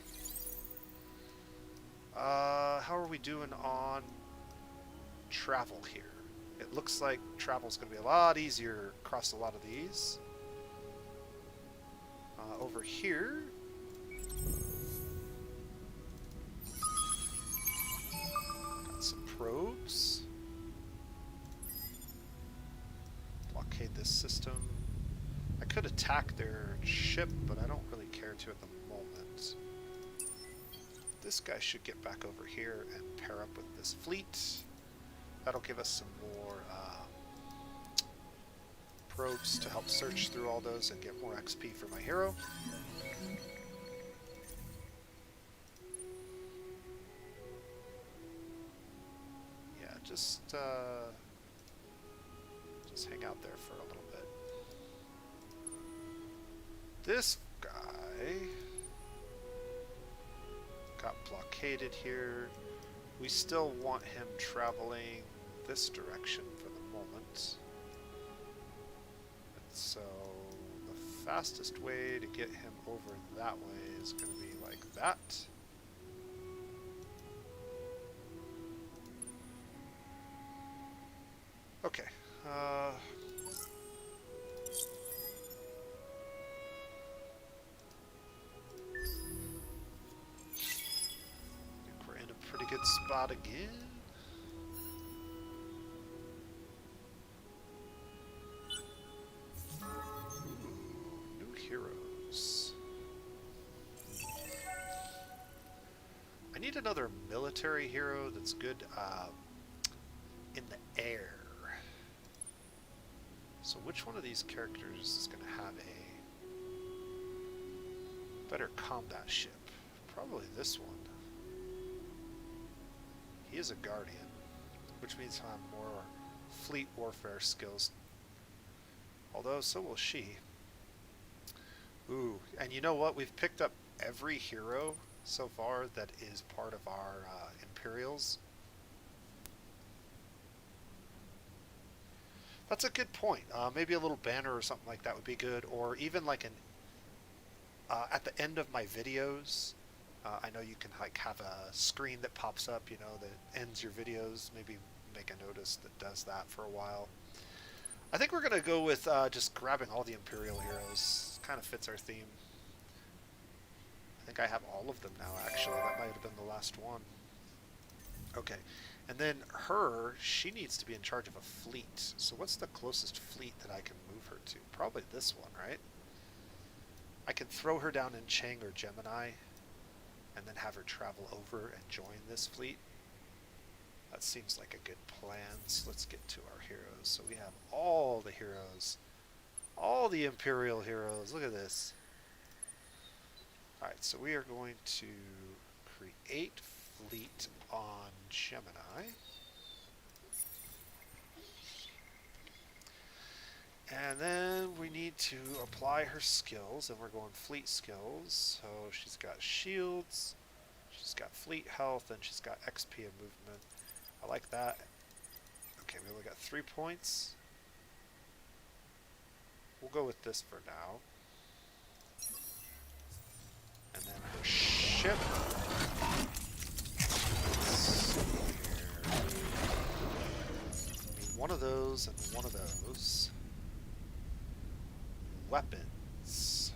How are we doing on travel here? It looks like travel's going to be a lot easier across a lot of these. Over here, got some probes. Blockade this system. I could attack their ship, but I don't really care to at the moment. This guy should get back over here and pair up with this fleet. That'll give us some more probes to help search through all those and get more XP for my hero. Yeah, just hang out there for a little bit. This guy got blockaded here. We still want him traveling this direction for the moment. And so the fastest way to get him over that way is going to be like that. Okay. I think we're in a pretty good spot again. Another military hero that's good in the air. So which one of these characters is going to have a better combat ship? Probably this one. He is a guardian, which means he'll have more fleet warfare skills. Although, so will she. Ooh, and you know what? We've picked up every hero so far that is part of our Imperials. That's a good point. Maybe a little banner or something like that would be good, or even like an at the end of my videos I know you can like have a screen that pops up, you know, that ends your videos. Maybe make a notice that does that for a while. I think we're gonna go with just grabbing all the Imperial heroes. Kind of fits our theme. I think I have all of them now, actually. That might have been the last one. Okay, and then she needs to be in charge of a fleet. So what's the closest fleet that I can move her to? Probably this one, right? I can throw her down in Chang or Gemini, and then have her travel over and join this fleet. That seems like a good plan. So let's get to our heroes. So we have all the heroes. All the Imperial heroes. Look at this. Alright, so we are going to create fleet on Gemini. And then we need to apply her skills, and we're going fleet skills. So she's got shields, she's got fleet health, and she's got XP and movement. I like that. Okay, we only got 3 points. We'll go with this for now. And then her ship. Let's see here. One of those and one of those. Weapons.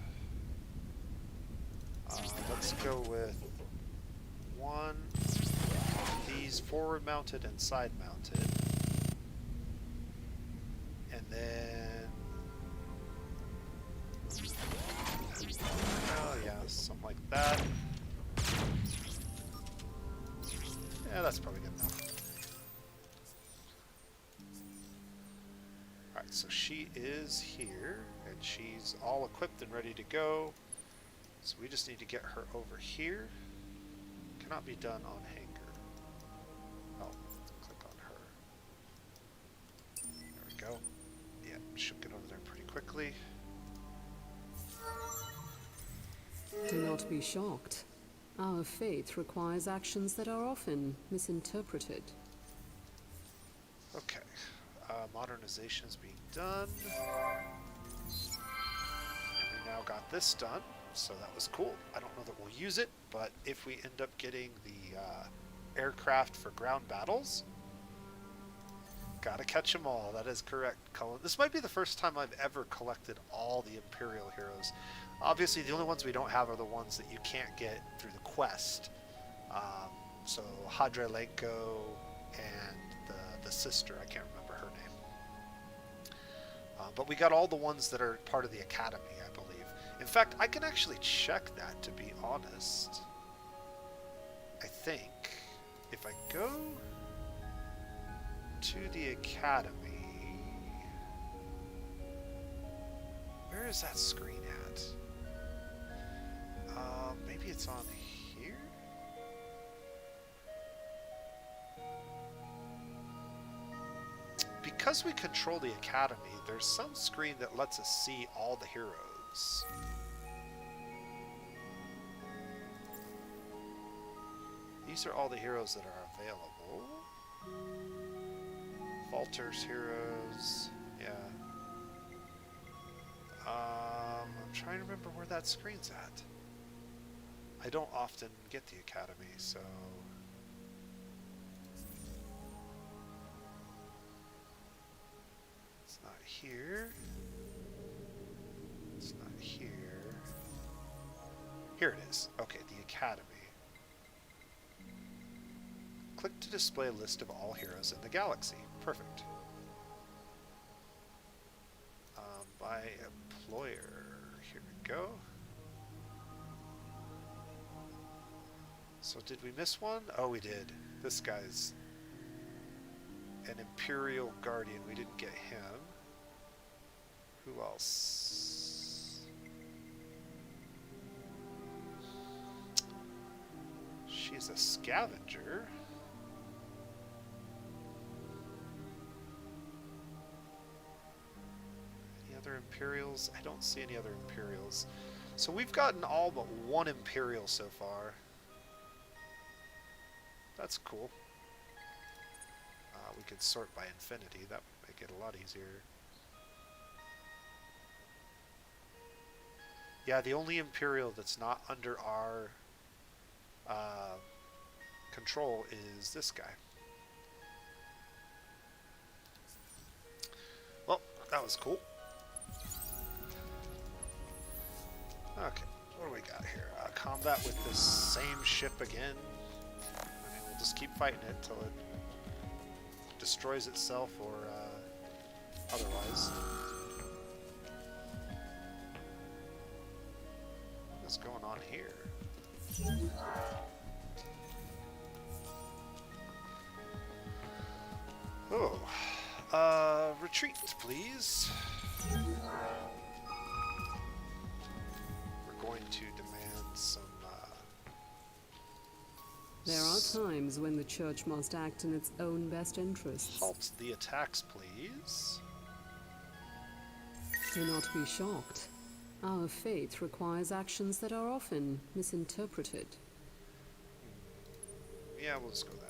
Let's go with one of these forward mounted and side mounted. And then... oh yeah, something like that. Yeah, that's probably good enough. Alright, so she is here, and she's all equipped and ready to go. So we just need to get her over here. Cannot be done on Hanger. Oh, click on her. There we go. Yeah, she'll get over there pretty quickly. Do not be shocked. Our faith requires actions that are often misinterpreted. Okay. Modernization is being done. And we now got this done, so that was cool. I don't know that we'll use it, but if we end up getting the aircraft for ground battles, gotta catch them all. That is correct, Cullen. This might be the first time I've ever collected all the Imperial heroes. Obviously, the only ones we don't have are the ones that you can't get through the quest. So Hadrelenko and the sister, I can't remember her name. But we got all the ones that are part of the Academy, I believe. In fact, I can actually check that, to be honest. I think if I go to the Academy... where is that screen at? Maybe it's on here? Because we control the Academy, there's some screen that lets us see all the heroes. These are all the heroes that are available. Falter's heroes, yeah. I'm trying to remember where that screen's at. I don't often get the Academy, so... it's not here. It's not here. Here it is. Okay, the Academy. Click to display a list of all heroes in the galaxy. Perfect. By employer. Here we go. So did we miss one? Oh, we did. This guy's an Imperial Guardian. We didn't get him. Who else? She's a scavenger. Any other Imperials? I don't see any other Imperials. So we've gotten all but one Imperial so far. That's cool. We could sort by infinity. That would make it a lot easier. Yeah, the only Imperial that's not under our control is this guy. Well, that was cool. Okay, what do we got here? Combat with this same ship again. I mean, we'll just keep fighting it until it destroys itself or otherwise. What's going on here? Oh, retreat, please. We're going to demand some. There are times when the Church must act in its own best interests. Halt the attacks, please. Do not be shocked. Our faith requires actions that are often misinterpreted. Yeah, we'll just go that.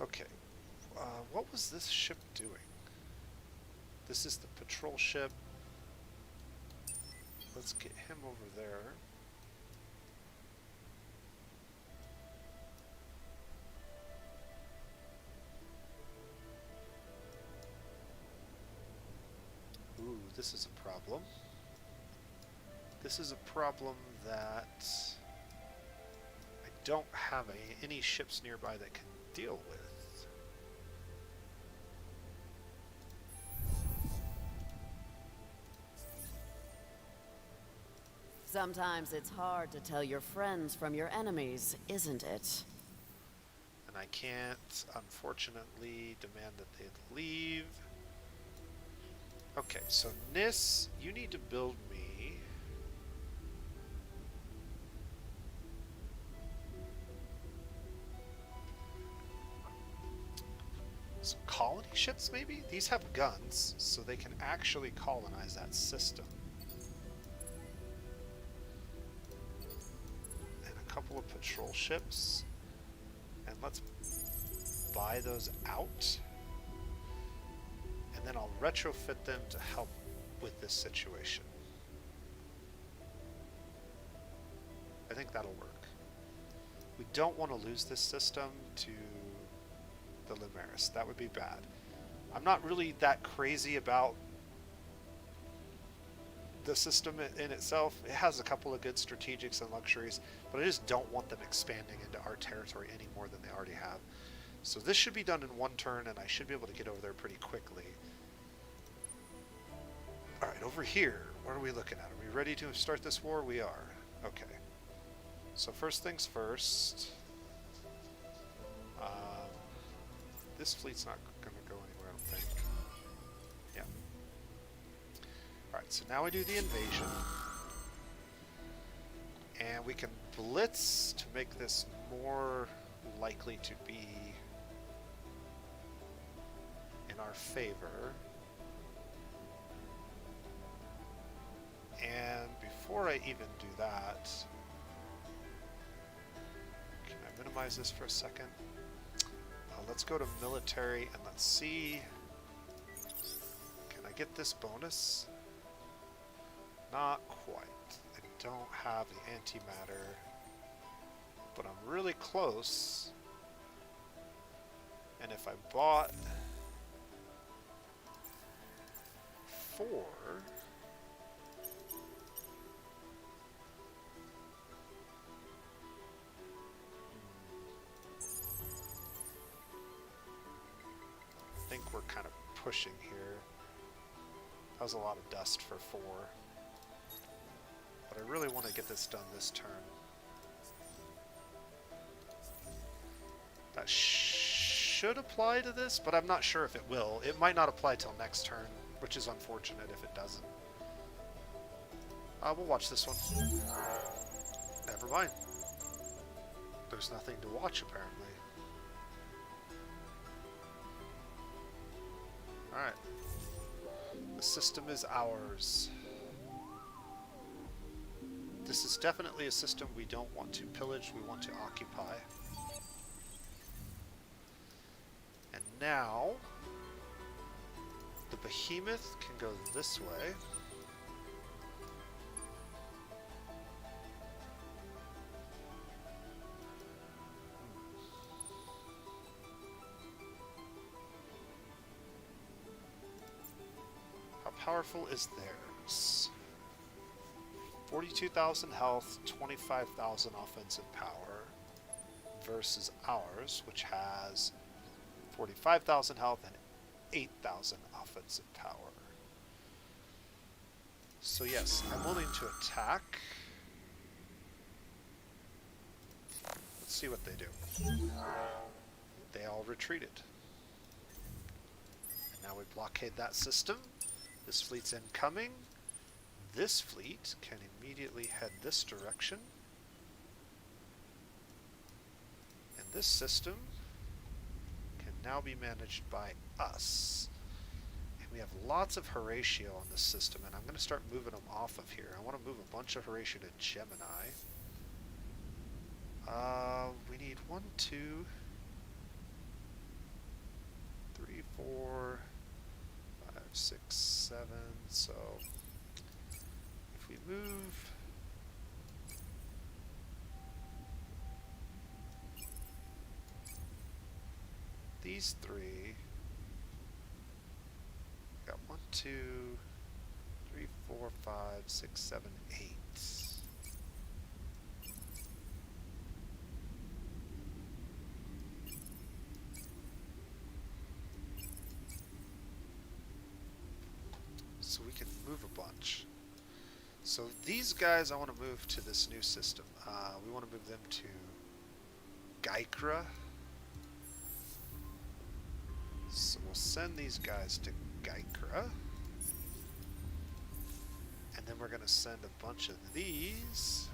Okay. What was this ship doing? This is the patrol ship. Let's get him over there. Ooh, this is a problem. This is a problem that I don't have any ships nearby that can deal with. Sometimes it's hard to tell your friends from your enemies, isn't it? And I can't, unfortunately, demand that they leave. Okay, so Nis, you need to build me some colony ships, maybe? These have guns, so they can actually colonize that system. And a couple of patrol ships. And let's buy those out. And then I'll retrofit them to help with this situation. I think that'll work. We don't want to lose this system to the Limaris. That would be bad. I'm not really that crazy about the system in itself. It has a couple of good strategics and luxuries, but I just don't want them expanding into our territory any more than they already have. So this should be done in one turn, and I should be able to get over there pretty quickly. Alright, over here, what are we looking at? Are we ready to start this war? We are. Okay. So first things first. This fleet's not going to go anywhere, I don't think. Yeah. Alright, so now we do the invasion. And we can blitz to make this more likely to be in our favor. And before I even do that, can I minimize this for a second? Let's go to military and let's see. Can I get this bonus? Not quite. I don't have the antimatter, but I'm really close. And if I bought 4, I think we're kind of pushing here. That was a lot of dust for 4. But I really want to get this done this turn. That should apply to this, but I'm not sure if it will. It might not apply till next turn, which is unfortunate if it doesn't. We'll watch this one. Never mind. There's nothing to watch, apparently. Alright. The system is ours. This is definitely a system we don't want to pillage, we want to occupy. now the behemoth can go this way. How powerful is theirs? 42,000 health, 25,000 offensive power versus ours, which has 45,000 health and 8,000 offensive power. So yes, I'm willing to attack. Let's see what they do. They all retreated. And now we blockade that system. This fleet's incoming. This fleet can immediately head this direction. And this system can now be managed by us. And we have lots of Horatio on this system, and I'm going to start moving them off of here. I want to move a bunch of Horatio to Gemini. We need 1, 2, 3, 4, 5, 6, 7, so if we move these three, got 1, 2, 3, 4, 5, 6, 7, 8. So we can move a bunch. So these guys I want to move to this new system. We want to move them to Gaikra. So we'll send these guys to Gaikra. And then we're going to send a bunch of these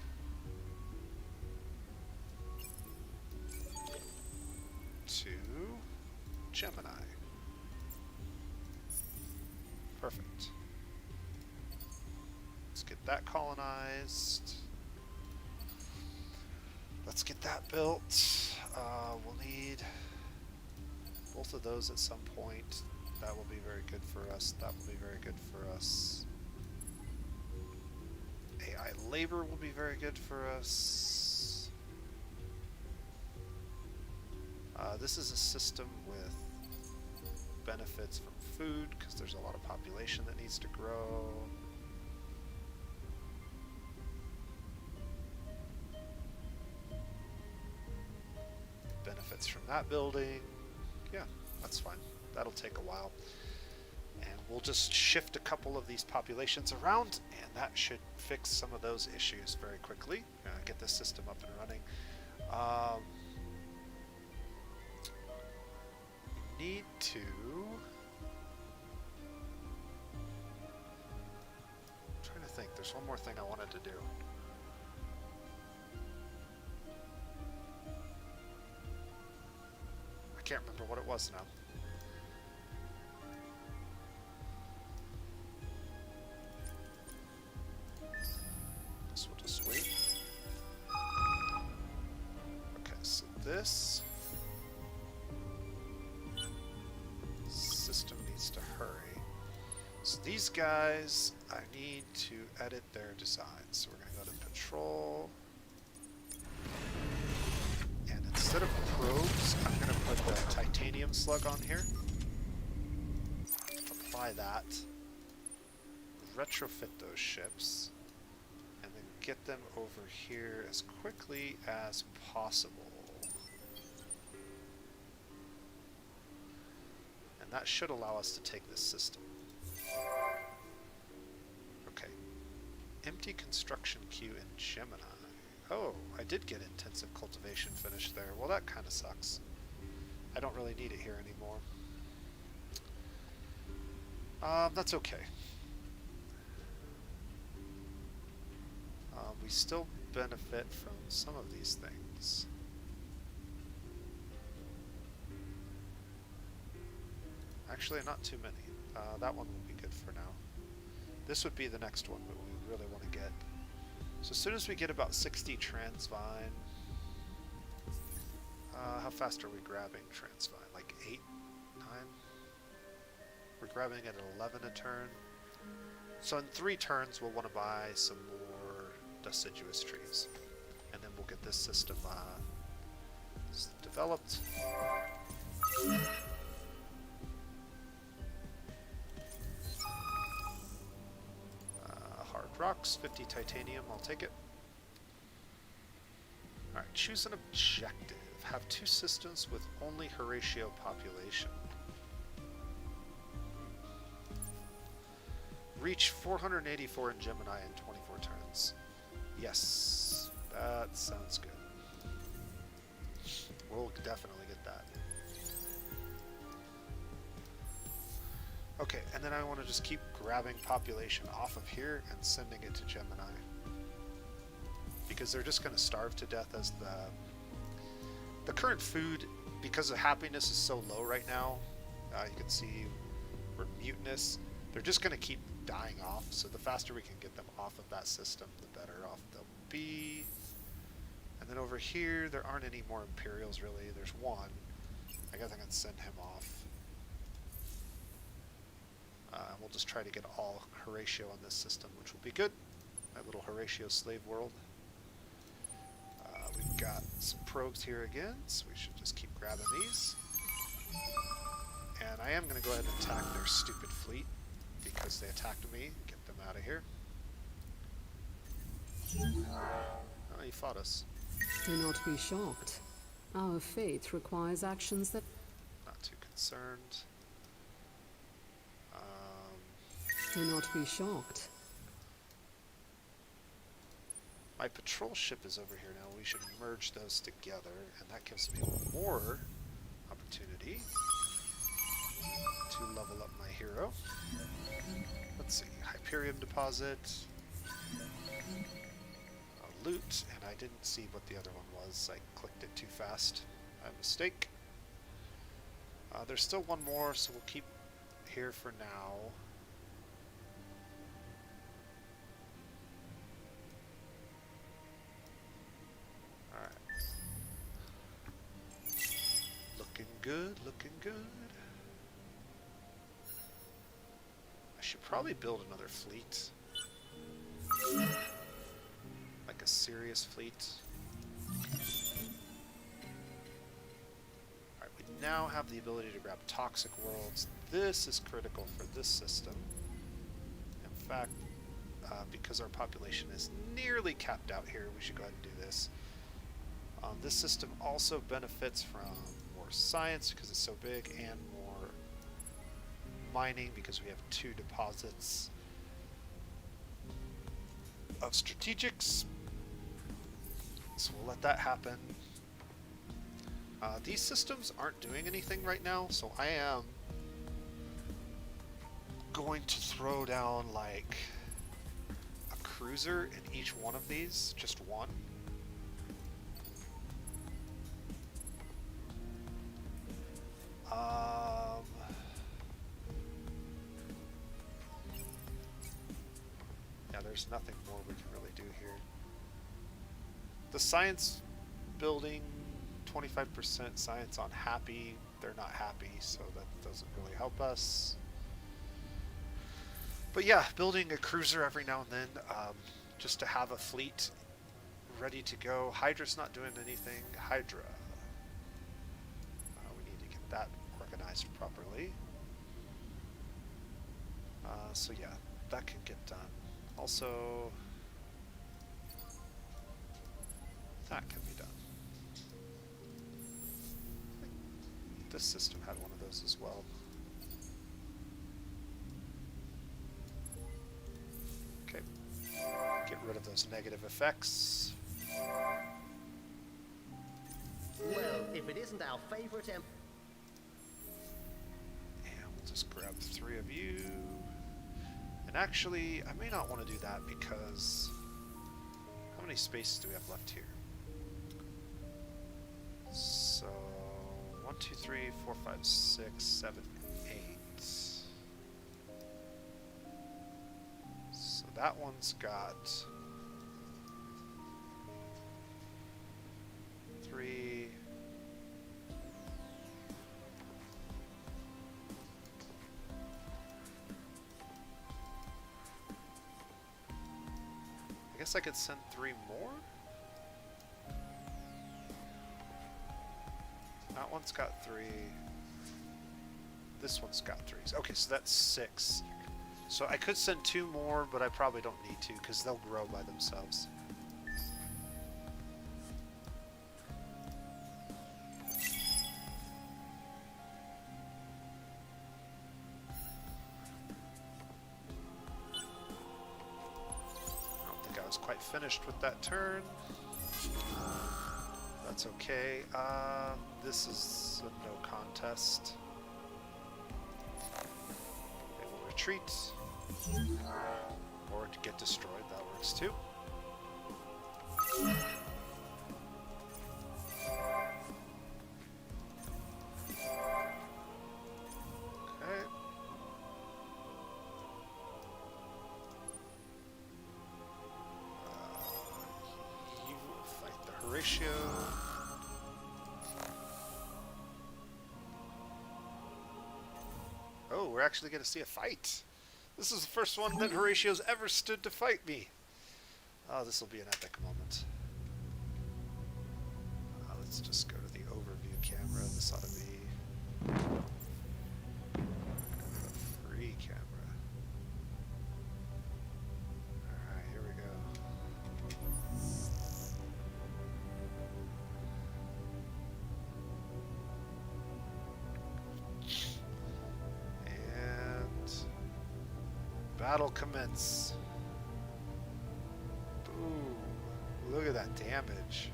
to Gemini. Perfect. Let's get that colonized. Let's get that built. We'll need both of those at some point. That will be very good for us. That will be very good for us. AI labor will be very good for us. This is a system with benefits from food because there's a lot of population that needs to grow. Benefits from that building. Yeah, that's fine. That'll take a while. And we'll just shift a couple of these populations around, and that should fix some of those issues very quickly. Get this system up and running. Need to... I'm trying to think. There's one more thing I wanted to do. I can't remember what it was now. This will just wait. Okay, so this system needs to hurry. So these guys, I need to edit their design. So we're going to go to Patrol. And instead of probes, I'm going to put the titanium slug on here. Apply that. Retrofit those ships. And then get them over here as quickly as possible. And that should allow us to take this system. Okay. Empty construction queue in Gemini. Oh, I did get intensive cultivation finished there. Well, that kind of sucks. I don't really need it here anymore. That's okay. We still benefit from some of these things. Actually, not too many. That one will be good for now. This would be the next one that we really want to get. So as soon as we get about 60 Transvine, how fast are we grabbing Transvine? Like 8? 9. We're grabbing at 11 a turn. So in 3 turns, we'll want to buy some more deciduous trees. And then we'll get this system developed. Hard rocks, 50 titanium, I'll take it. Alright, choose an objective. Have 2 systems with only Horatio population. Reach 484 in Gemini in 24 turns. Yes, that sounds good. We'll definitely get that. Okay, and then I want to just keep grabbing population off of here and sending it to Gemini. Because they're just going to starve to death as the current food, because the happiness is so low right now. You can see we're mutinous. They're just going to keep dying off, so the faster we can get them off of that system, the better off they'll be. And then over here, there aren't any more Imperials really. There's one. I guess I can send him off. We'll just try to get all Horatio on this system, which will be good. My little Horatio slave world. We've got some probes here again, so we should just keep grabbing these. And I am going to go ahead and attack their stupid fleet, because they attacked me. Get them out of here. Oh, he fought us. Do not be shocked. Our faith requires actions that... Not too concerned. Do not be shocked. My patrol ship is over here now. We should merge those together, and that gives me more opportunity to level up my hero. Let's see, Hyperion deposit, loot, and I didn't see what the other one was. I clicked it too fast. My mistake. There's still one more, so we'll keep here for now. Good, looking good. I should probably build another fleet. Like a serious fleet. Alright, we now have the ability to grab toxic worlds. This is critical for this system. In fact, because our population is nearly capped out here, we should go ahead and do this. This system also benefits from science because it's so big, and more mining because we have 2 deposits of strategics, so we'll let that happen. These systems aren't doing anything right now, so I am going to throw down like a cruiser in each one of these, just one. Yeah, there's nothing more we can really do here. The science building, 25% science on happy. They're not happy, so that doesn't really help us. But yeah, building a cruiser every now and then, just to have a fleet ready to go. Hydra's not doing anything. Hydra. We need to get that organized properly. So yeah, that can get done. Also, that can be done. I think this system had one of those as well. Okay, get rid of those negative effects. Well, if it isn't our favorite And we'll just grab the 3 of you. And actually, I may not want to do that because how many spaces do we have left here? So 1, 2, 3, 4, 5, 6, 7, 8. So that one's got 3. guess I could send 3 more? That one's got 3. This one's got 3. Okay, so that's 6. So I could send 2 more, but I probably don't need to because they'll grow by themselves. I don't think I was quite finished with that turn. That's okay. This is a no contest. They will retreat. Or to get destroyed, that works too. Okay. You will fight the Horatio. Oh, we're actually going to see a fight. This is the first one that Horatio's ever stood to fight me. Oh, this will be an epic moment. Let's just go to the overview camera. This ought to be a free camera. Alright, here we go. Battle commence. Boom. Look at that damage.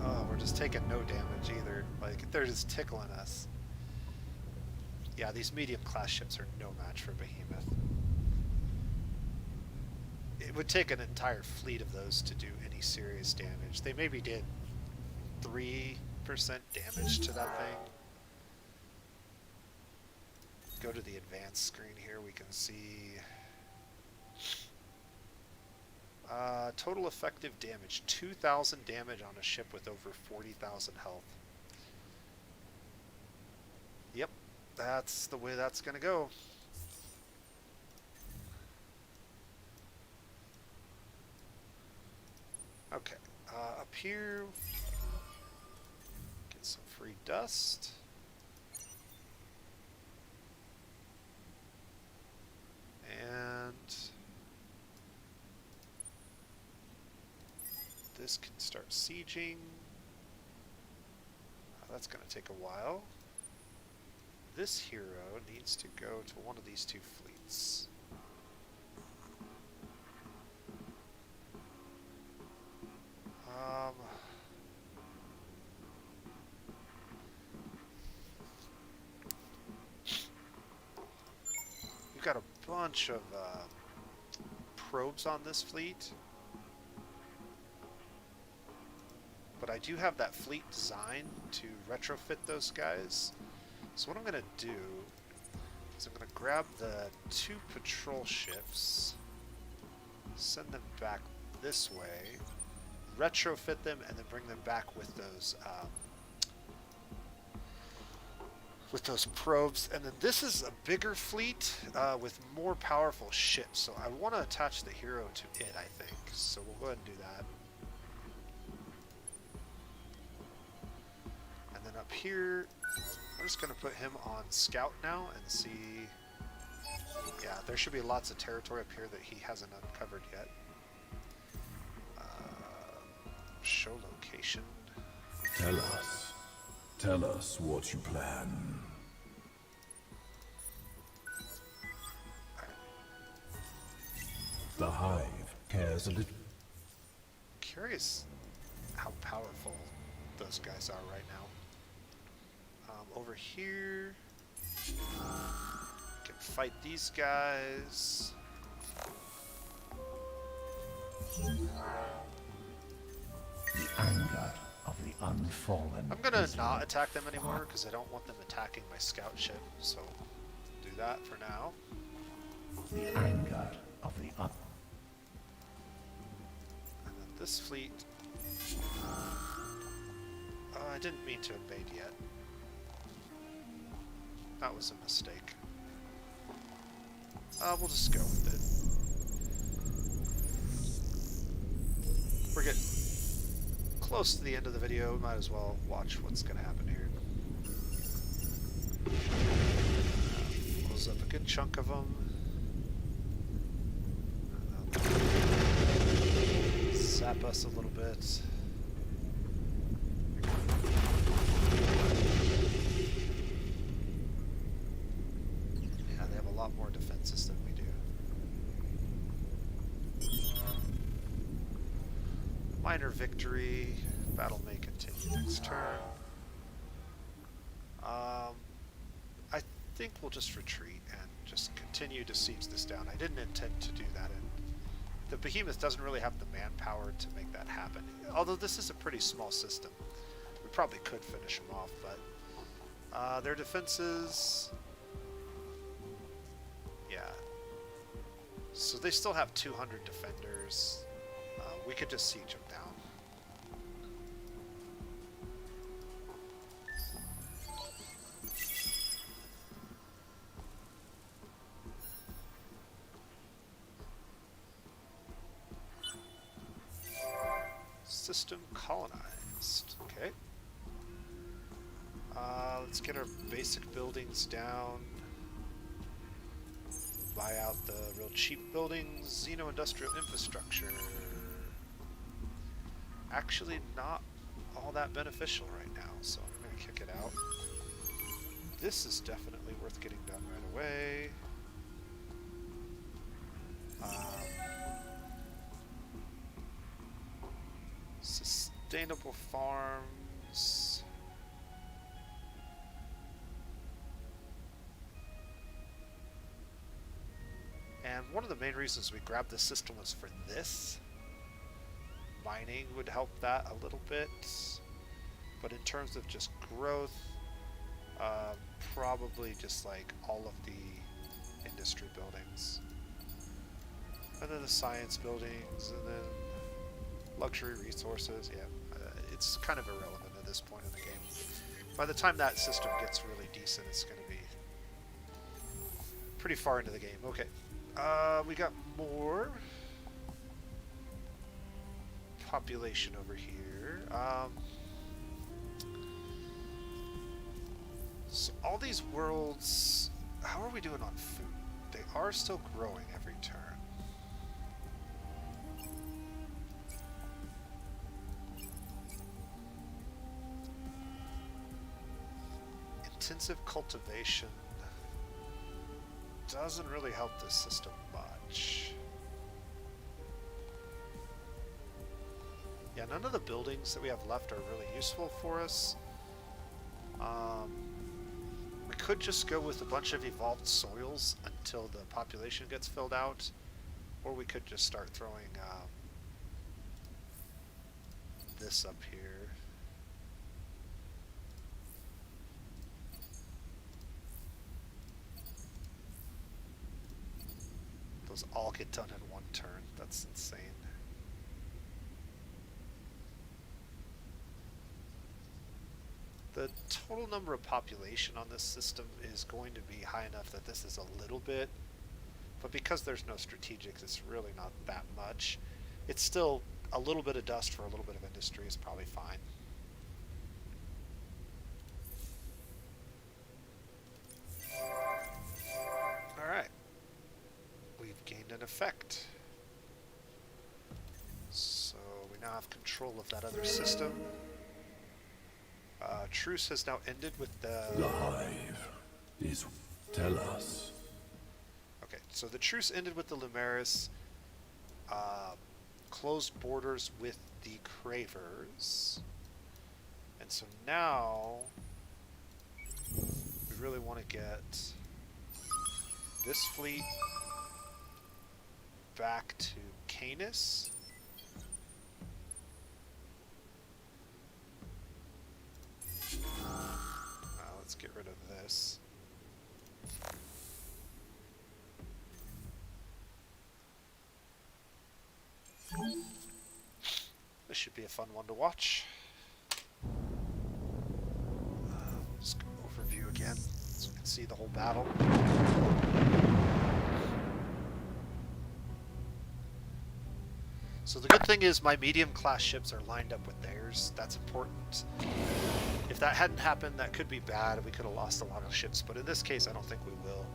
Oh, we're just taking no damage either. Like, they're just tickling us. Yeah, these medium class ships are no match for Behemoth. It would take an entire fleet of those to do any serious damage. They maybe did 3% damage to that thing. Go to the advanced screen here, we can see total effective damage, 2,000 damage on a ship with over 40,000 health. Yep, that's the way that's gonna go. Okay, up here, get some free dust. And this can start sieging. That's going to take a while. This hero needs to go to one of these 2 fleets. We've got a bunch of probes on this fleet, but I do have that fleet designed to retrofit those guys. So what I'm going to do is I'm going to grab the 2 patrol ships, send them back this way, retrofit them, and then bring them back with those probes. And then this is a bigger fleet with more powerful ships, so I want to attach the hero to it, I think. So we'll go ahead and do that. And then up here, I'm just going to put him on scout now and see. Yeah, there should be lots of territory up here that he hasn't uncovered yet. Show location. Tell us what you plan. The Hive cares a little. Curious how powerful those guys are right now. Over here, can fight these guys. The anger of the unfallen. I'm gonna not attack them anymore because I don't want them attacking my scout ship. So do that for now. The anger of the un. And then this fleet. I didn't mean to invade yet. That was a mistake. We'll just go with it. We're getting close to the end of the video. Might as well watch what's going to happen here. Close up a good chunk of them. Zap us a little bit. Yeah, they have a lot more defenses than we do. Minor victory. Battle may continue next turn. I think we'll just retreat and just continue to siege this down. I didn't intend to do that, and the behemoth doesn't really have the manpower to make that happen. Although this is a pretty small system. We probably could finish them off, but their defenses... Yeah. So they still have 200 defenders. We could just siege them down. System colonized. Okay. Let's get our basic buildings down. Buy out the real cheap buildings. Xeno-industrial infrastructure. Actually not all that beneficial right now, so I'm going to kick it out. This is definitely worth getting done right away. Sustainable farms. And one of the main reasons we grabbed this system was for this. Mining would help that a little bit. But in terms of just growth, probably just like all of the industry buildings. And then the science buildings, and then luxury resources. Yeah, it's kind of irrelevant at this point in the game. By the time that system gets really decent, it's going to be pretty far into the game. Okay, we got more population over here. So all these worlds, how are we doing on food? They are still growing every turn. Intensive cultivation doesn't really help this system much. Yeah, none of the buildings that we have left are really useful for us. We could just go with a bunch of evolved soils until the population gets filled out, or we could just start throwing this up here. Those all get done in one turn. That's insane. The total number of population on this system is going to be high enough that this is a little bit, but because there's no strategics, it's really not that much. It's still a little bit of dust for a little bit of industry is probably fine. Alright. We've gained an effect. So we now have control of that other system. Truce has now ended with the... Live is... Tell us. Okay, so the truce ended with the Lumeris. Closed borders with the Cravers. And so now... we really want to get this fleet back to Canis. Let's get rid of this. This should be a fun one to watch. Just go overview again so we can see the whole battle. So the good thing is my medium-class ships are lined up with theirs. That's important. If that hadn't happened, that could be bad. We could have lost a lot of ships, but in this case, I don't think we will.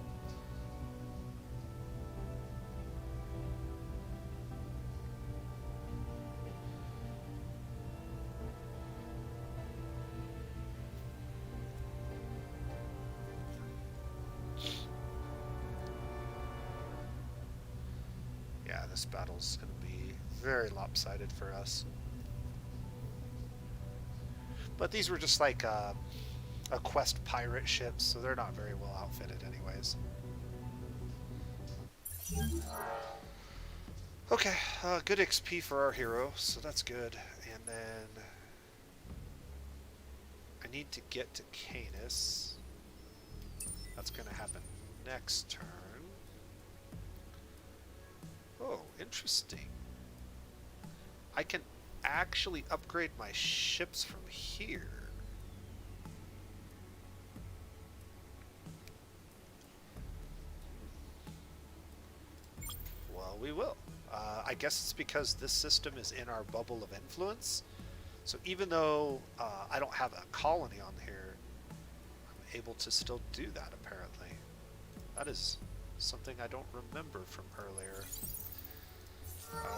Yeah, this battle's going to be very lopsided for us. But these were just like a quest pirate ships, so they're not very well outfitted anyways. Okay, good XP for our hero, so that's good. And then I need to get to Canis. That's going to happen next turn. Oh, interesting. I can actually upgrade my ships from here. Well, we will. I guess it's because this system is in our bubble of influence. So even though I don't have a colony on here, I'm able to still do that, apparently. That is something I don't remember from earlier.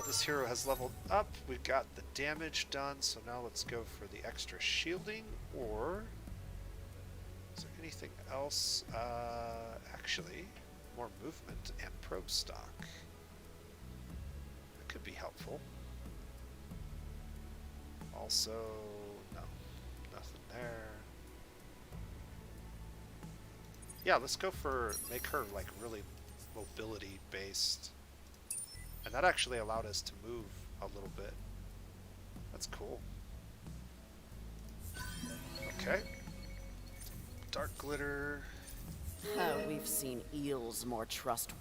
This hero has leveled up. We've got the damage done, so now let's go for the extra shielding, or is there anything else? Actually, more movement and probe stock. That could be helpful. Also, no, nothing there. Yeah, let's go for, make her like really mobility based. And that actually allowed us to move a little bit. That's cool. Okay. Dark glitter. Oh, we've seen eels more trust.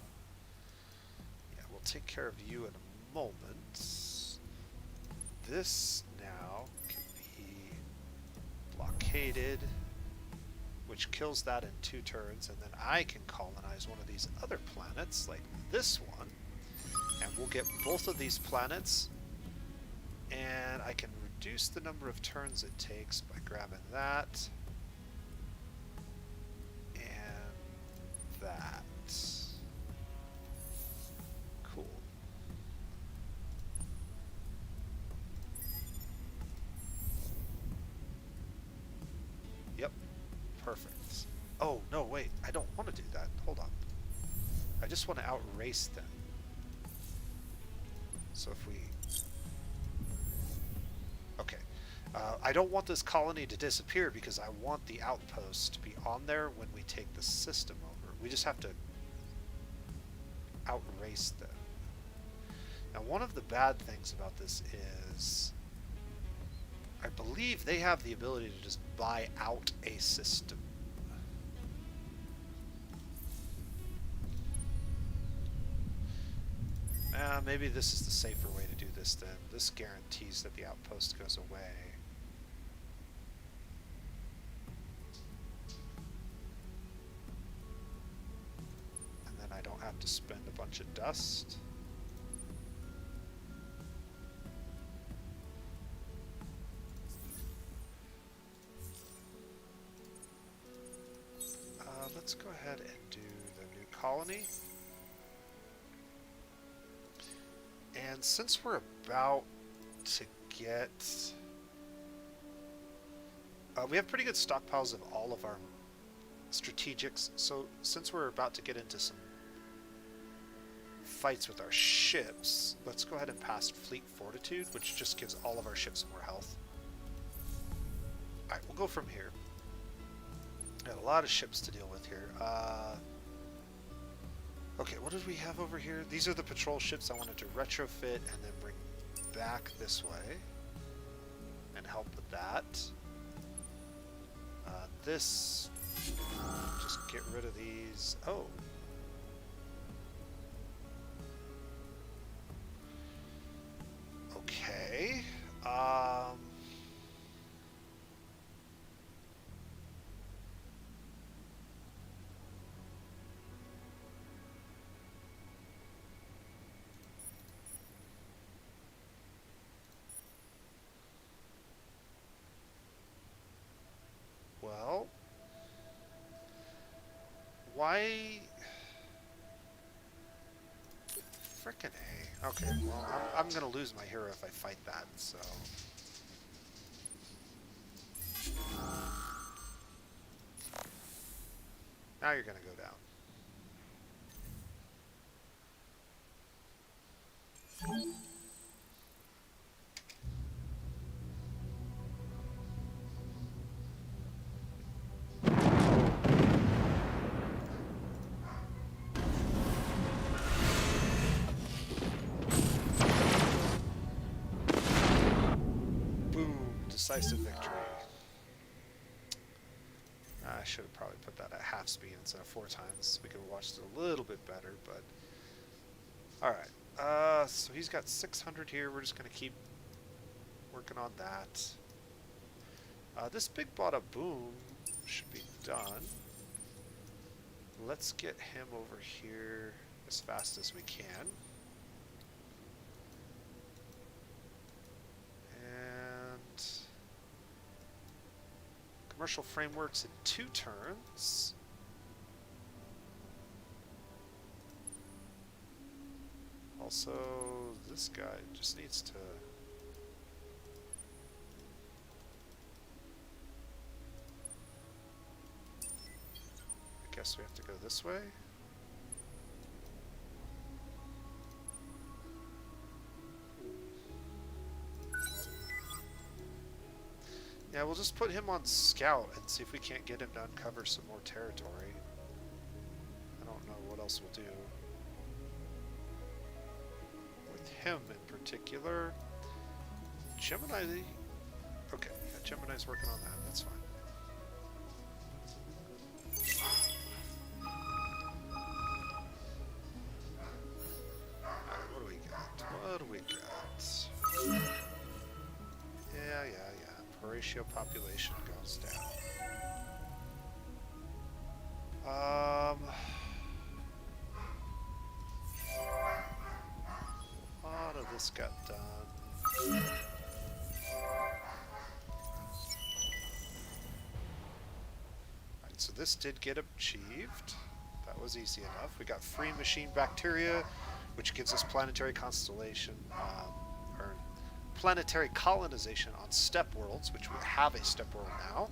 Yeah, we'll take care of you in a moment. This now can be blockaded, which kills that in 2 turns, and then I can colonize one of these other planets, like this one. And we'll get both of these planets, and I can reduce the number of turns it takes by grabbing that and that. Cool. Yep, perfect. Oh, no, wait, I don't want to do that. Hold on. I just want to outrace them. So if we... Okay. I don't want this colony to disappear because I want the outpost to be on there when we take the system over. We just have to outrace them. Now, one of the bad things about this is I believe they have the ability to just buy out a system. Maybe this is the safer way to do this then. This guarantees that the outpost goes away. And then I don't have to spend a bunch of dust. Let's go ahead and do the new colony. And since we're about to get... we have pretty good stockpiles of all of our strategics, so since we're about to get into some fights with our ships, let's go ahead and pass Fleet Fortitude, which just gives all of our ships more health. Alright, we'll go from here. Got a lot of ships to deal with here. Okay, what did we have over here? These are the patrol ships I wanted to retrofit and then bring back this way and help with that. This, just get rid of these. Oh. Okay. Why? Frickin' A. Okay, well, I'm gonna lose my hero if I fight that, so... Now you're gonna go down. Boom! Decisive victory. I should have probably put that at half speed instead of 4 times. We could have watched it a little bit better, but... Alright. So he's got 600 here. We're just going to keep working on that. This big Badda Boom should be done. Let's get him over here as fast as we can. And... Commercial frameworks in 2 turns. Also, this guy just needs to... I guess we have to go this way. Yeah, we'll just put him on scout and see if we can't get him to uncover some more territory. I don't know what else we'll do. With him in particular. Gemini... Okay, yeah, Gemini's working on that, that's fine. Alright, what do we got? What do we got? Yeah. Ratio population goes down. A lot of this got done. Right, so this did get achieved. That was easy enough. We got free machine bacteria, which gives us planetary constellation, or planetary colonization on steppe worlds, which we have a steppe world now.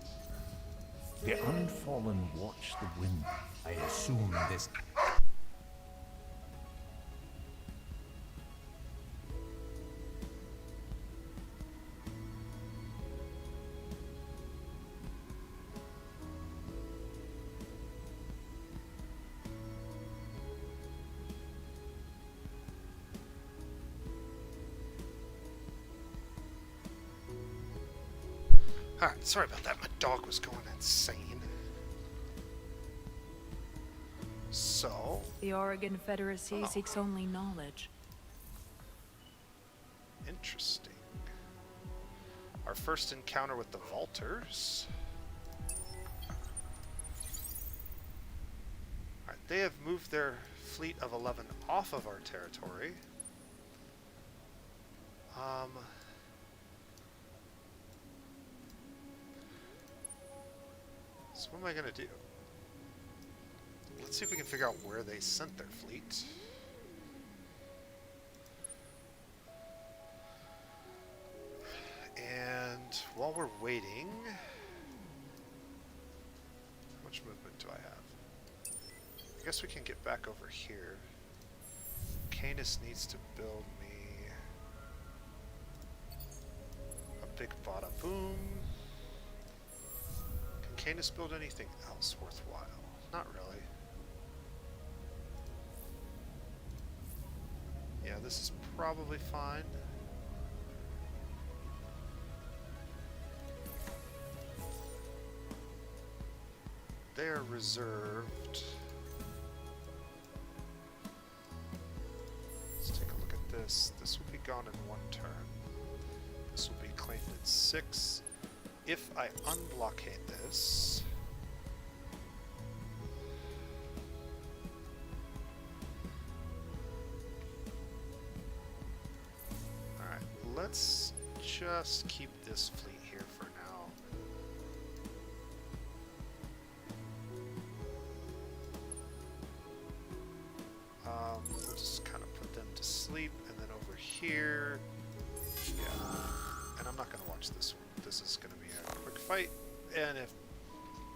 The Unfallen watch the wind. I assume this... Alright, sorry about that. My dog was going insane. So... The Oregon Confederacy seeks only knowledge. Interesting. Our first encounter with the Vaulters. Alright, they have moved their fleet of 11 off of our territory. So what am I going to do? Let's see if we can figure out where they sent their fleet. And while we're waiting... How much movement do I have? I guess we can get back over here. Canis needs to build me a big Badda Boom. Can Canis build anything else worthwhile? Not really. Yeah, this is probably fine. They are reserved. Let's take a look at this. This will be gone in 1 turn. This will be claimed in 6. If I unblockade this... Alright, let's just keep this fleet here for now. sleep, and then over here, yeah. And I'm not going to watch this one. This is going to be a quick fight, and if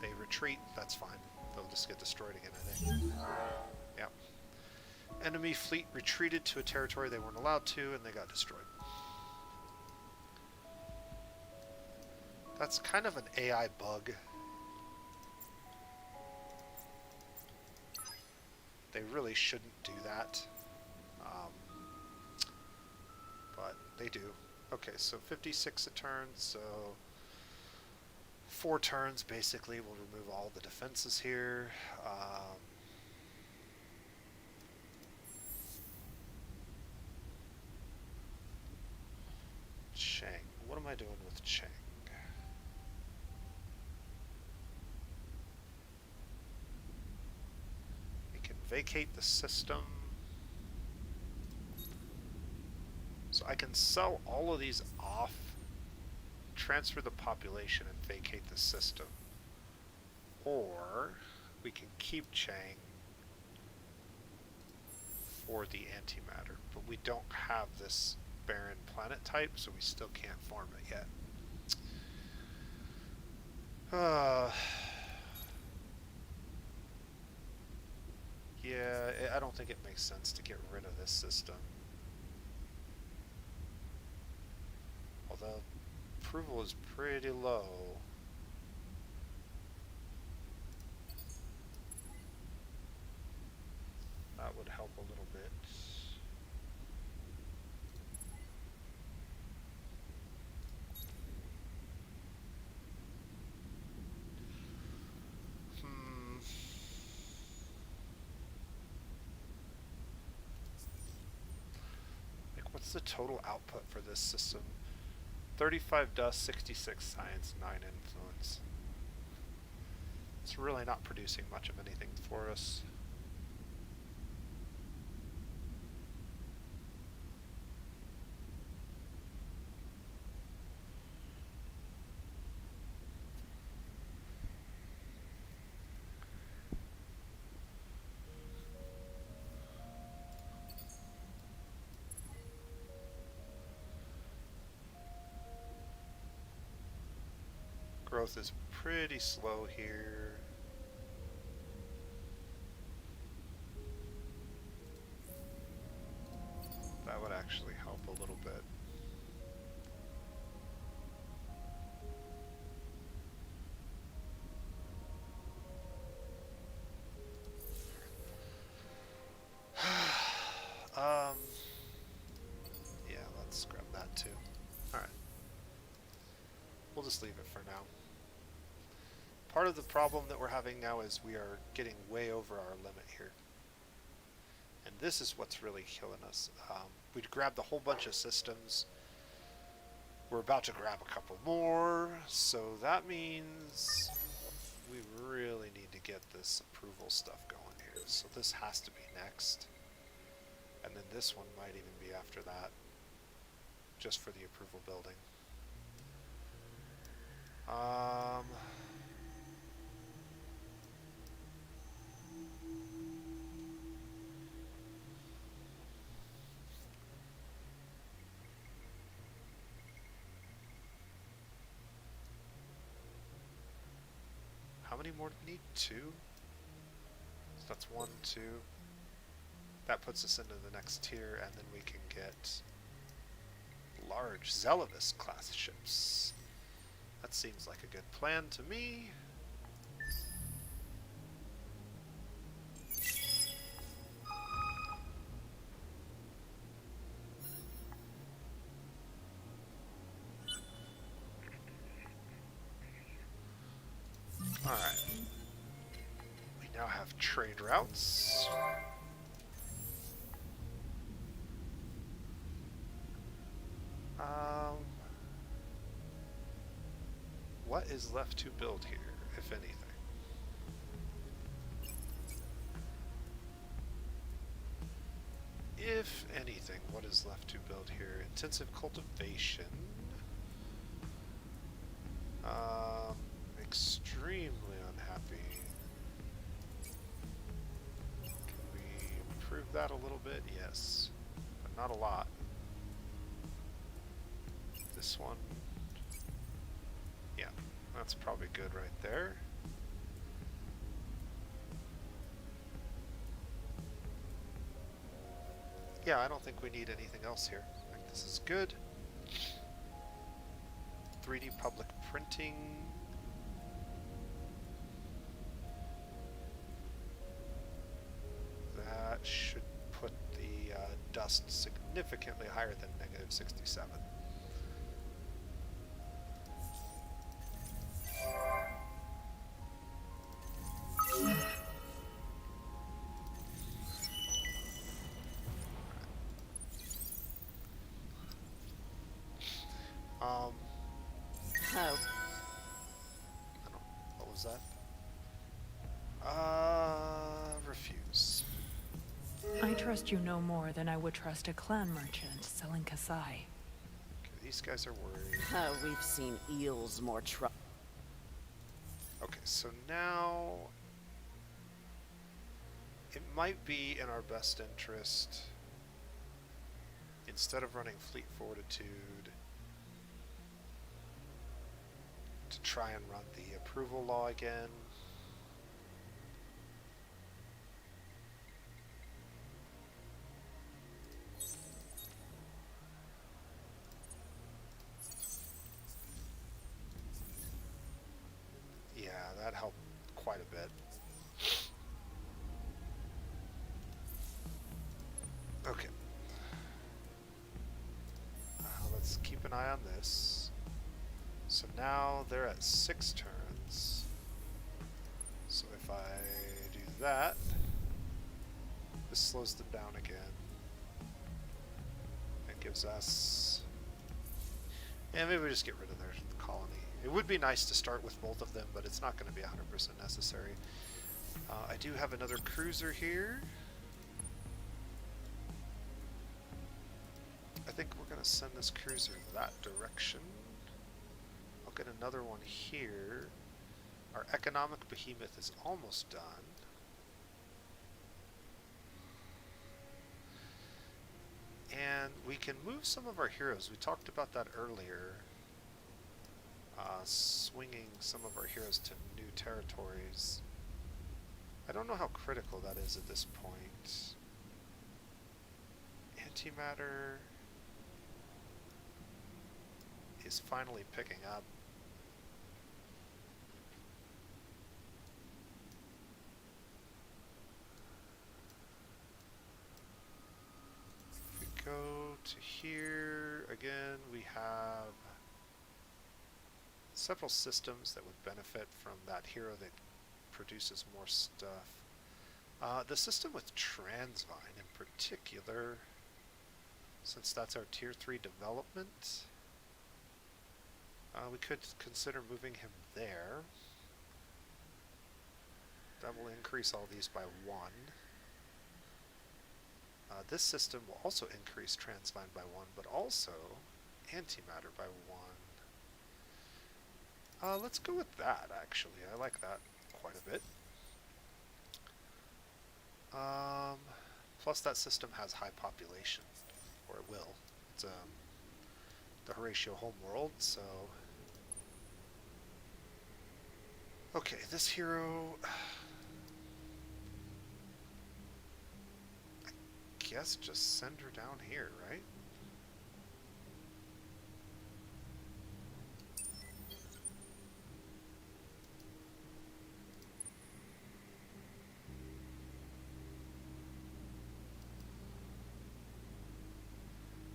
they retreat, that's fine. They'll just get destroyed again, I think. Yeah. Enemy fleet retreated to a territory they weren't allowed to, and they got destroyed. That's kind of an AI bug. They really shouldn't do that. But they do. Okay, so 56 a turn, so 4 turns basically will remove all the defenses here. Chang. What am I doing with Chang? We can vacate the system. So I can sell all of these off, transfer the population, and vacate the system. Or we can keep Chang for the antimatter, but we don't have this barren planet type, so we still can't farm it yet. Yeah, I don't think it makes sense to get rid of this system. Although approval is pretty low. That would help a little bit. Like, what's the total output for this system? 35 dust, 66 science, 9 influence. It's really not producing much of anything for us. Growth is pretty slow here. That would actually help a little bit. Yeah, let's grab that too. Alright. We'll just leave it for now. Part of the problem that we're having now is we are getting way over our limit here. And this is what's really killing us. We'd grabbed a whole bunch of systems. We're about to grab a couple more. So that means we really need to get this approval stuff going here. So this has to be next. And then this one might even be after that. Just for the approval building. How many more do we need? 2? So that's 1, 2. That puts us into the next tier, and then we can get large Zealous class ships. That seems like a good plan to me. Alright. We now have trade routes. What is left to build here, if anything? If anything, what is left to build here? Intensive cultivation. Extremely unhappy. Can we improve that a little bit? Yes, but not a lot. This one, yeah, that's probably good right there. Yeah, I don't think we need anything else here. I think this is good. 3D public printing. That should put the dust significantly higher than -67. Oh, I don't, what was that? Refuse. I trust you no more than I would trust a clan merchant selling Kasai. Okay, these guys are worried. we've seen eels more trouble. Okay, so now it might be in our best interest, instead of running Fleet Fortitude, to try and run the approval law again. Yeah, that helped quite a bit. Okay. Let's keep an eye on this. So now they're at 6 turns. So if I do that, this slows them down again. It gives us... Yeah, maybe we just get rid of their colony. It would be nice to start with both of them, but it's not going to be 100% necessary. I do have another cruiser here. I think we're going to send this cruiser that direction. I'll get another one here. Our economic behemoth is almost done. And we can move some of our heroes. We talked about that earlier. Swinging some of our heroes to new territories. I don't know how critical that is at this point. Antimatter is finally picking up. If we go to here, again, we have several systems that would benefit from that hero that produces more stuff. The system with Transvine in particular, since that's our tier 3 development, we could consider moving him there. That will increase all these by 1. This system will also increase Transvine by 1, but also Antimatter by 1. Let's go with that, actually. I like that quite a bit. Plus that system has high population, or it will. It's the Horatio homeworld, so... Okay, this hero... I guess just send her down here, right?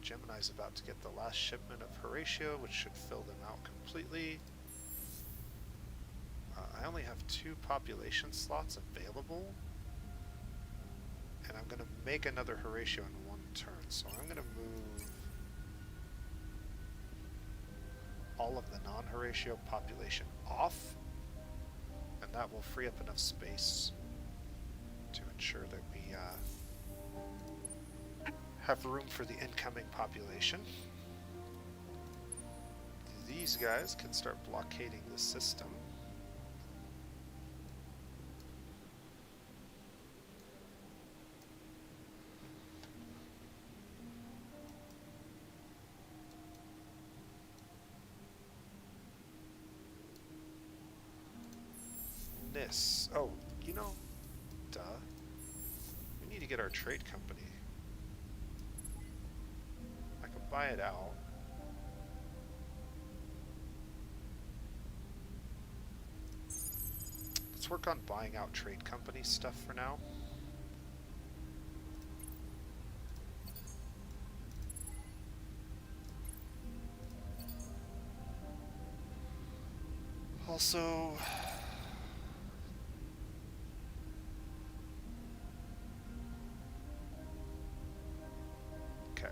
Gemini's about to get the last shipment of Horatio, which should fill them out completely. I only have 2 population slots available, and I'm going to make another Horatio in 1 turn, so I'm going to move all of the non-Horatio population off, and that will free up enough space to ensure that we have room for the incoming population. These guys can start blockading the system. Nis. Oh, you know, duh. We need to get our trade company. I can buy it out. Let's work on buying out trade company stuff for now. Also, okay.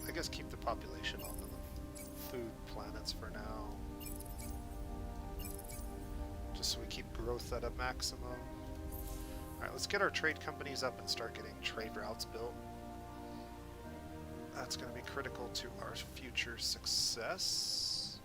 I guess keep the population on the food planets for now. Just so we keep growth at a maximum. Alright, let's get our trade companies up and start getting trade routes built. That's going to be critical to our future success.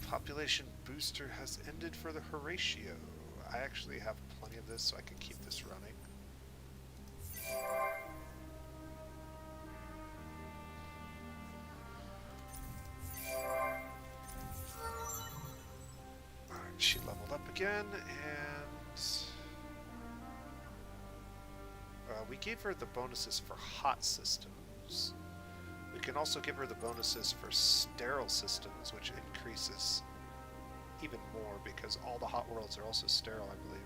Population booster has ended for the Horatio. I actually have plenty of this, so I can keep this running. Alright, she leveled up again, and we gave her the bonuses for hot systems. We can also give her the bonuses for sterile systems, which increases even more because all the hot worlds are also sterile, I believe.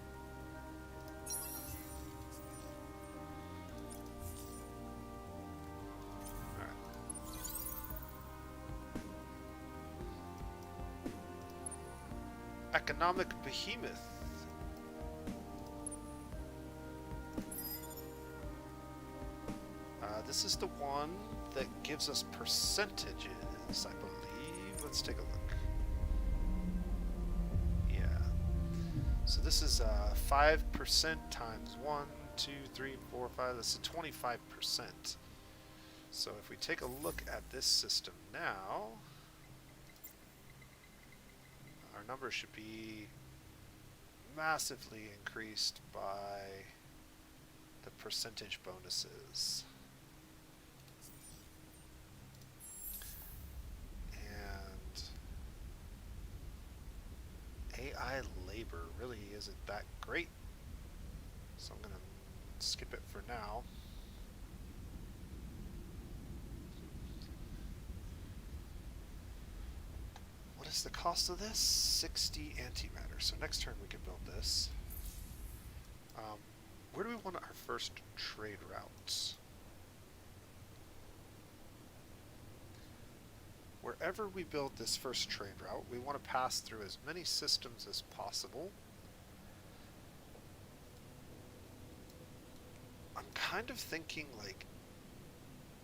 Alright. Economic behemoth. This is the one that gives us percentages, I believe. Let's take a look. Yeah. So this is 5% times 1, 2, 3, 4, 5. This is 25%. So if we take a look at this system now, our number should be massively increased by the percentage bonuses. AI labor really isn't that great, so I'm gonna skip it for now. What is the cost of this? 60 antimatter. So next turn we can build this. Where do we want our first trade routes? Wherever we build this first trade route, we want to pass through as many systems as possible. I'm kind of thinking like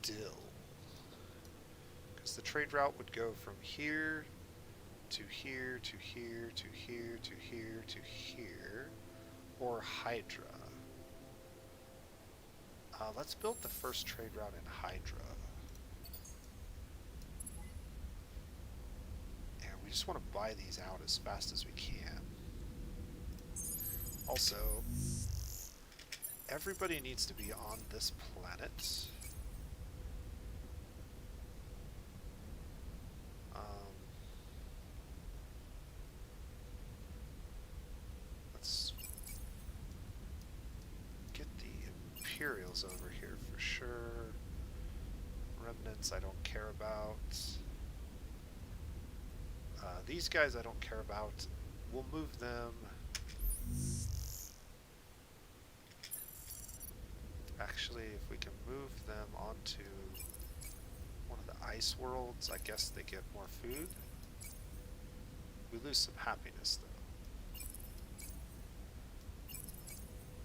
Dill, because the trade route would go from here to here to here to here to here to here, or Hydra. Let's build the first trade route in Hydra. We just want to buy these out as fast as we can. Also, everybody needs to be on this planet. Let's get the Imperials over here for sure. Remnants I don't care about. These guys I don't care about. We'll move them. Actually, if we can move them onto one of the ice worlds, I guess they get more food. We lose some happiness though.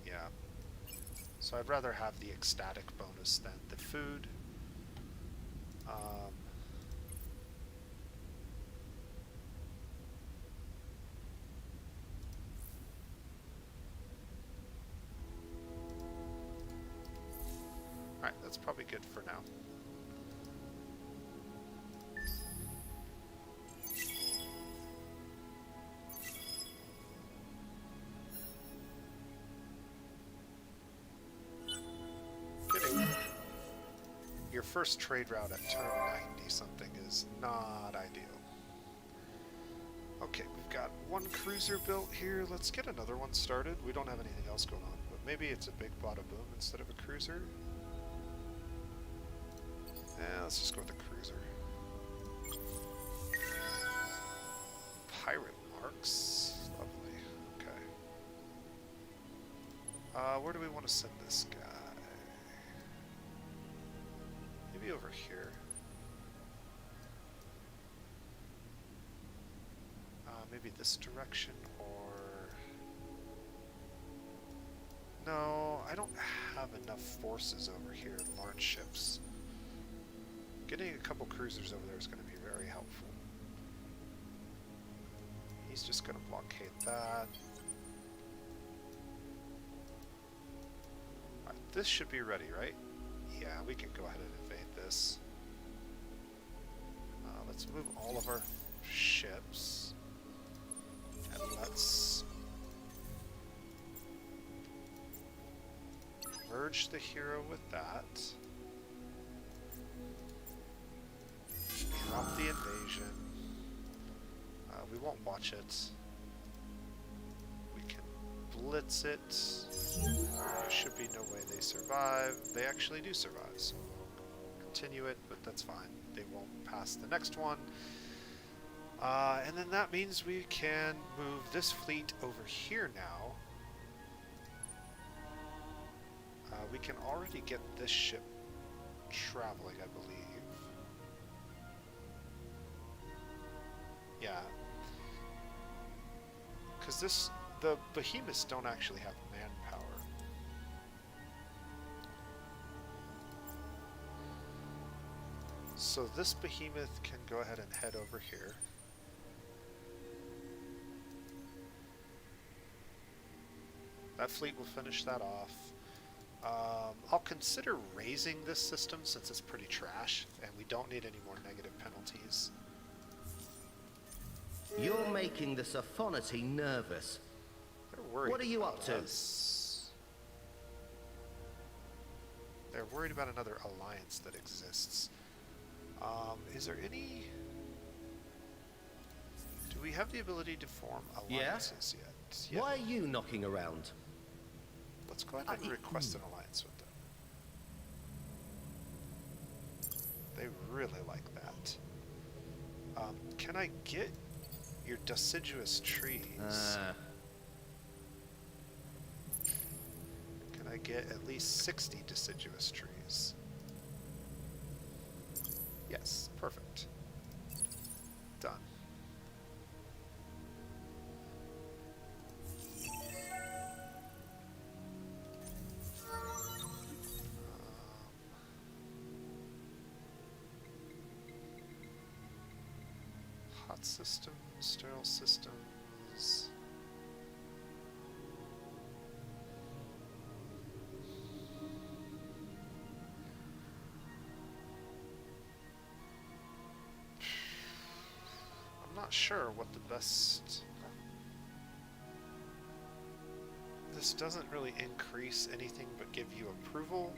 Yeah. So I'd rather have the ecstatic bonus than the food. Alright, that's probably good for now. Getting your first trade route at turn 90 something is not ideal. Okay, we've got one cruiser built here. Let's get another one started. We don't have anything else going on, but maybe it's a big Badda Boom instead of a cruiser. Yeah, let's just go with the cruiser. Pirate marks. Lovely. Okay. Where do we want to send this guy? Maybe over here. Maybe this direction, or... No, I don't have enough forces over here, large ships. Getting a couple cruisers over there is going to be very helpful. He's just going to blockade that. Alright, this should be ready, right? Yeah, we can go ahead and invade this. Let's move all of our ships. And let's merge the hero with that. Drop the invasion. We won't watch it. We can blitz it. There should be no way they survive. They actually do survive, so we'll continue it, but that's fine. They won't pass the next one. And then that means we can move this fleet over here now. We can already get this ship traveling, I believe. Yeah. Because the behemoths don't actually have manpower. So this behemoth can go ahead and head over here. That fleet will finish that off. I'll consider raising this system since it's pretty trash and we don't need any more negative penalties. You're making the Sophonoty nervous. They're worried. What are you up to? Us. They're worried about another alliance that exists. Is there any... Do we have the ability to form alliances yet? Yeah. Why are you knocking around? Let's go ahead and request an alliance with them. They really like that. Can I get your deciduous trees? Can I get at least 60 deciduous trees? Yes, perfect. Done. Hot systems, sterile systems. I'm not sure what the best... This doesn't really increase anything but give you approval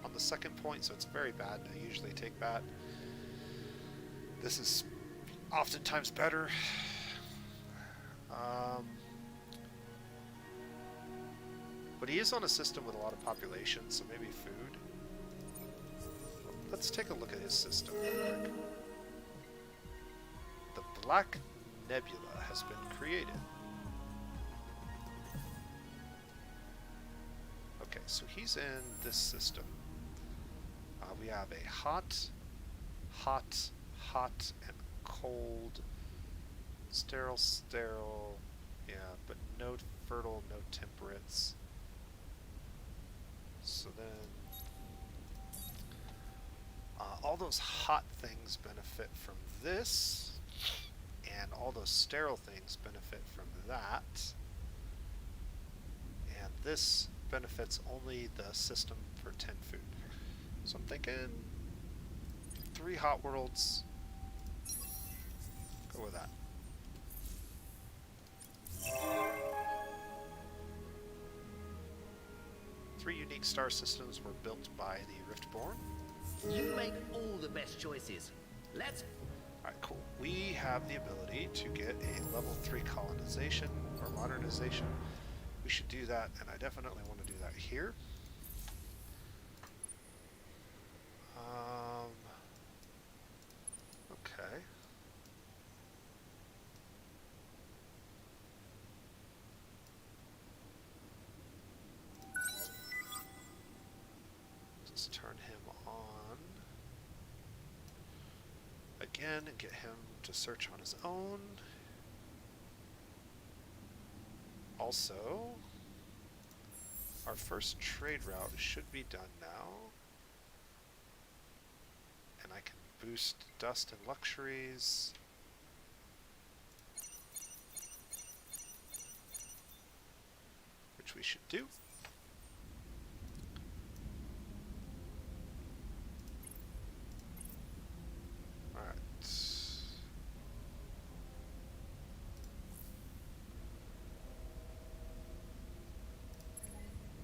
on the second point, so it's very bad. I usually take that. This is oftentimes better. But he is on a system with a lot of population, so maybe food. Let's take a look at his system real quick. The Black Nebula has been created. Okay, so he's in this system. We have a hot, and cold, sterile, yeah, but no fertile, no temperates. So then, all those hot things benefit from this, and all those sterile things benefit from that, and this benefits only the system for 10 food. So I'm thinking 3 hot worlds. Go with that. Three unique star systems were built by the Riftborn. You make all the best choices. Let's... Alright, cool. We have the ability to get a level 3 colonization or modernization. We should do that, and I definitely want to do that here. Okay. Let's turn him on again and get him to search on his own. Also, our first trade route should be done now. And I can boost dust and luxuries. Which we should do. Alright.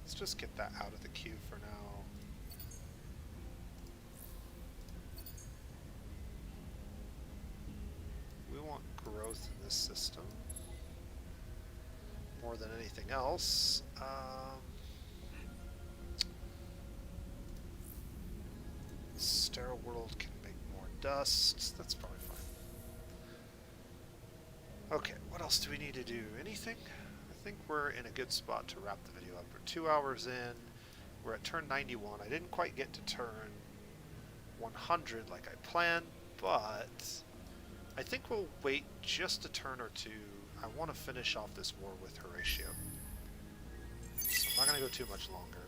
Let's just get that out of the queue for now. We want growth in this system more than anything else. Sterile world can make more dust. That's probably fine. Okay, what else do we need to do? Anything? I think we're in a good spot to wrap the video up. We're 2 hours in. We're at turn 91. I didn't quite get to turn 100 like I planned, but I think we'll wait just a turn or two. I want to finish off this war with Horatio. So I'm not going to go too much longer.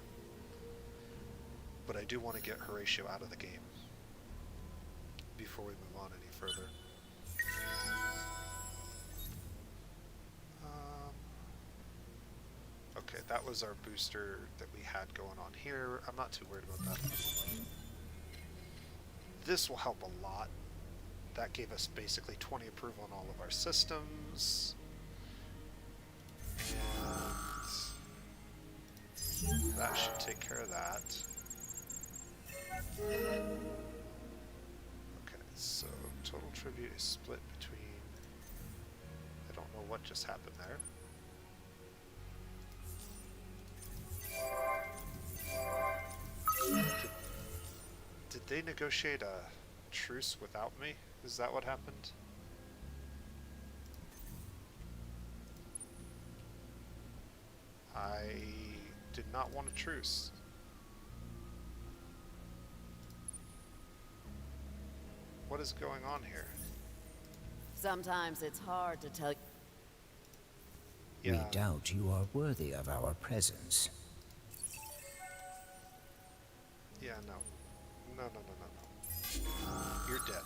But I do want to get Horatio out of the game before we move on any further. Okay, that was our booster that we had going on here. I'm not too worried about that at the moment. This will help a lot. That gave us basically 20 approval on all of our systems. And that should take care of that. Okay, so total tribute is split between... I don't know what just happened there. Did they negotiate a truce without me? Is that what happened? I did not want a truce. What is going on here? Sometimes it's hard to tell. Yeah. We doubt you are worthy of our presence. Yeah, no. No. You're dead.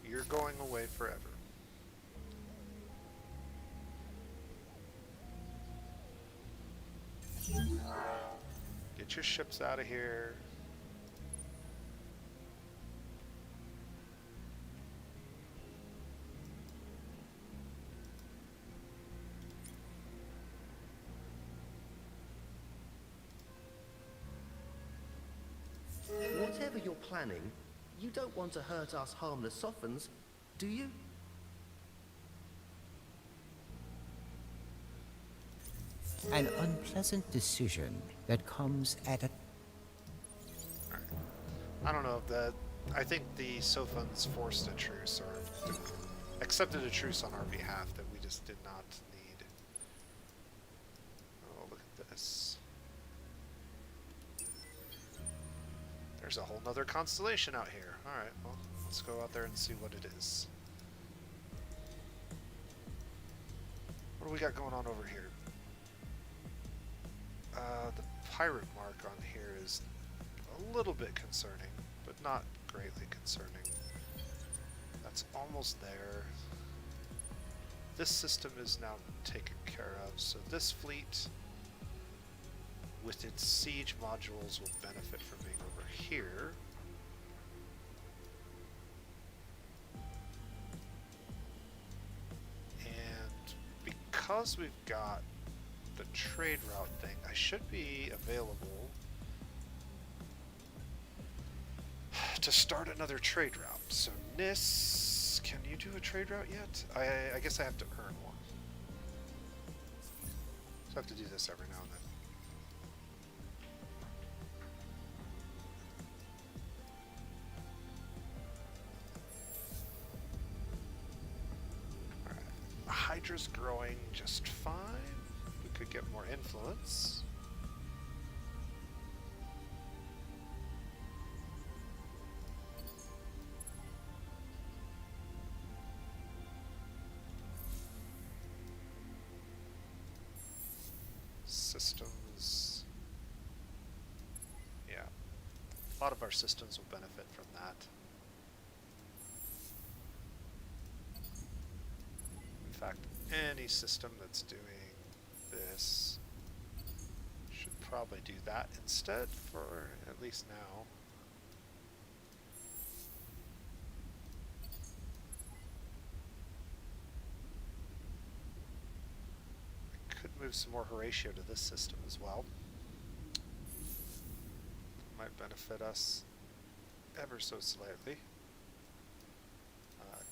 You're going away forever. Get your ships out of here. Whatever you're planning, you don't want to hurt us harmless sophons, do you? An unpleasant decision that comes at a... Alright. I don't know if that... I think the Sophons forced a truce, or accepted a truce on our behalf that we just did not need. Oh, look at this. There's a whole nother constellation out here. Alright, well, let's go out there and see what it is. What do we got going on over here? The pirate mark on here is a little bit concerning, but not greatly concerning. That's almost there. This system is now taken care of, so this fleet with its siege modules will benefit from being over here. And because we've got the trade route thing, I should be available to start another trade route. So Nis, can you do a trade route yet? I guess I have to earn one. So I have to do this every now and then. Alright. Hydra's growing just fine. We could get more influence. Systems. Yeah. A lot of our systems will benefit from that. In fact, any system that's doing this should probably do that instead for at least now. Could move some more Horatio to this system as well. Might benefit us ever so slightly.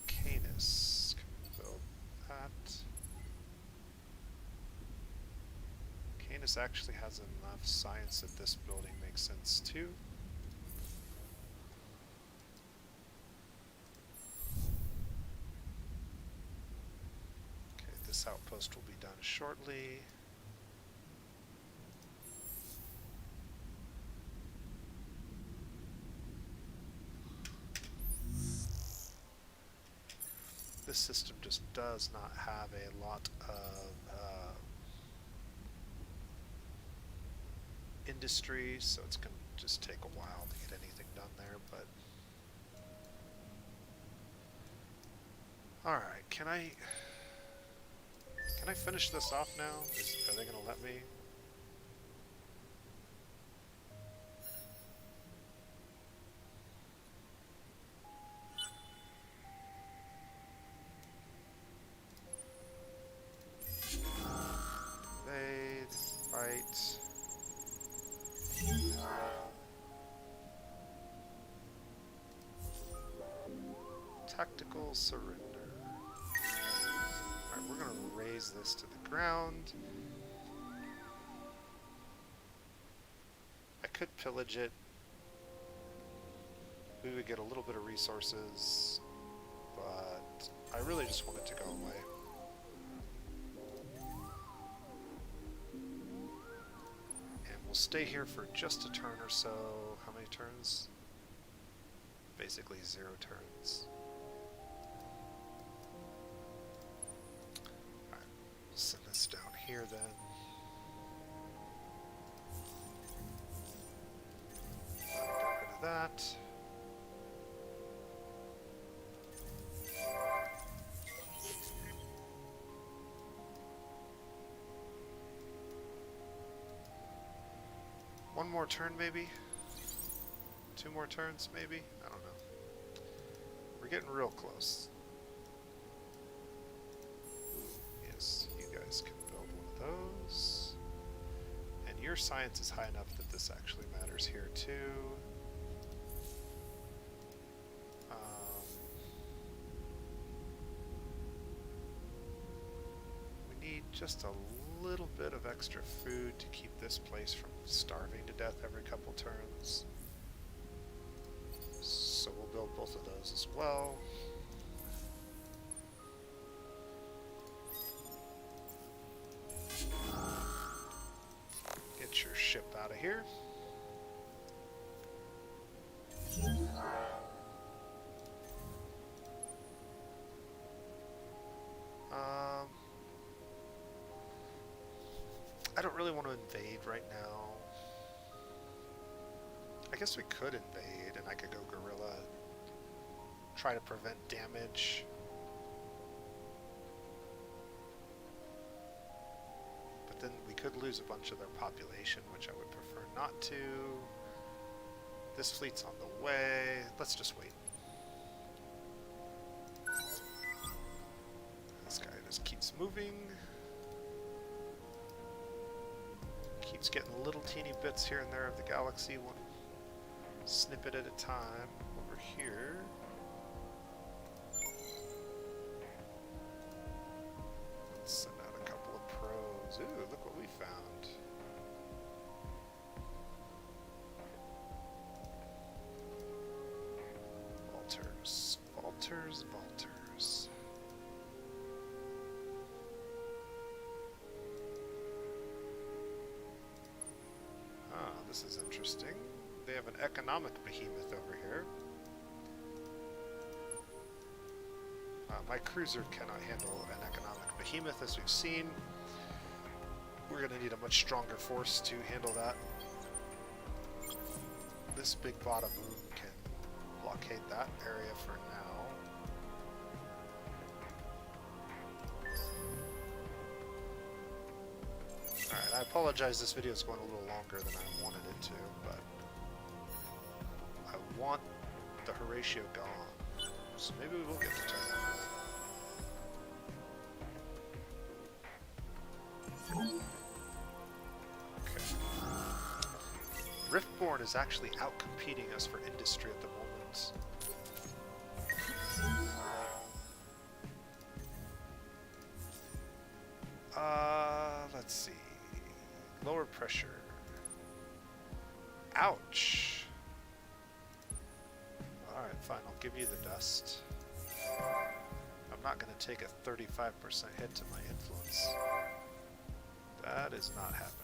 Canis, can we build that? Canis actually has enough science that this building makes sense too. This outpost will be done shortly. This system just does not have a lot of industry, so it's going to just take a while to get anything done there, but alright, can I finish this off now? Are they going to let me? Invade, fight. Tactical surrender. Alright, we're going to raise this to the ground. I could pillage it. We would get a little bit of resources, but I really just want it to go away. And we'll stay here for just a turn or so. How many turns? Basically 0 turns. Send this down here then. Get rid of that. One more turn maybe? 2 more turns maybe? I don't know. We're getting real close. Yes, you guys can build one of those. And your science is high enough that this actually matters here too. We need just a little bit of extra food to keep this place from starving to death every couple turns. So we'll build both of those as well. Get your ship out of here. I don't really want to invade right now. I guess we could invade and I could go guerrilla, try to prevent damage. But then we could lose a bunch of their population, which I would prefer not to. this fleet's on the way. Let's just wait. This guy just keeps moving. Keeps getting little teeny bits here and there of the galaxy, one snippet at a time. Over here. Let's send out a couple of probes. Ooh, look what we found. Vultures. Vultures, vultures. Ah, this is interesting. They have an economic behemoth over here. My cruiser cannot handle an economic behemoth, as we've seen. We're going to need a much stronger force to handle that. This big Badda Boom can blockade that area for now. Alright, I apologize, this video is going a little longer than I wanted it to, but I want the Horatio gone, so maybe we will get to turn one. Okay. Riftborn is actually out-competing us for industry at the moment. Let's see. Lower pressure. Ouch. Alright, fine, I'll give you the dust. I'm not going to take a 35% hit to my influence. That is not happening.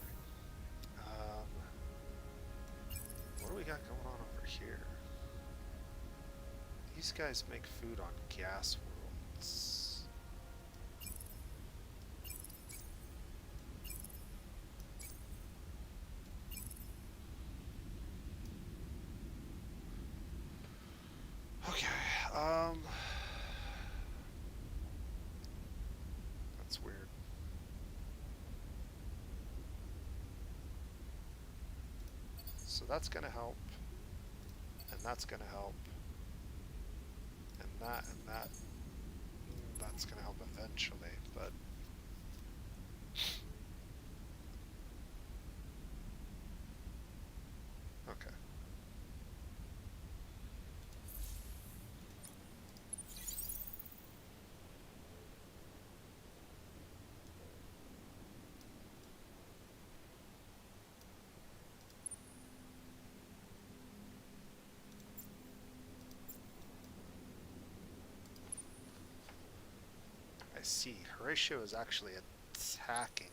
What do we got going on over here? These guys make food on gas worlds. Okay, that's weird. So that's gonna help, and that's gonna help, and that, that's gonna help eventually, but okay. I see. Horatio is actually attacking.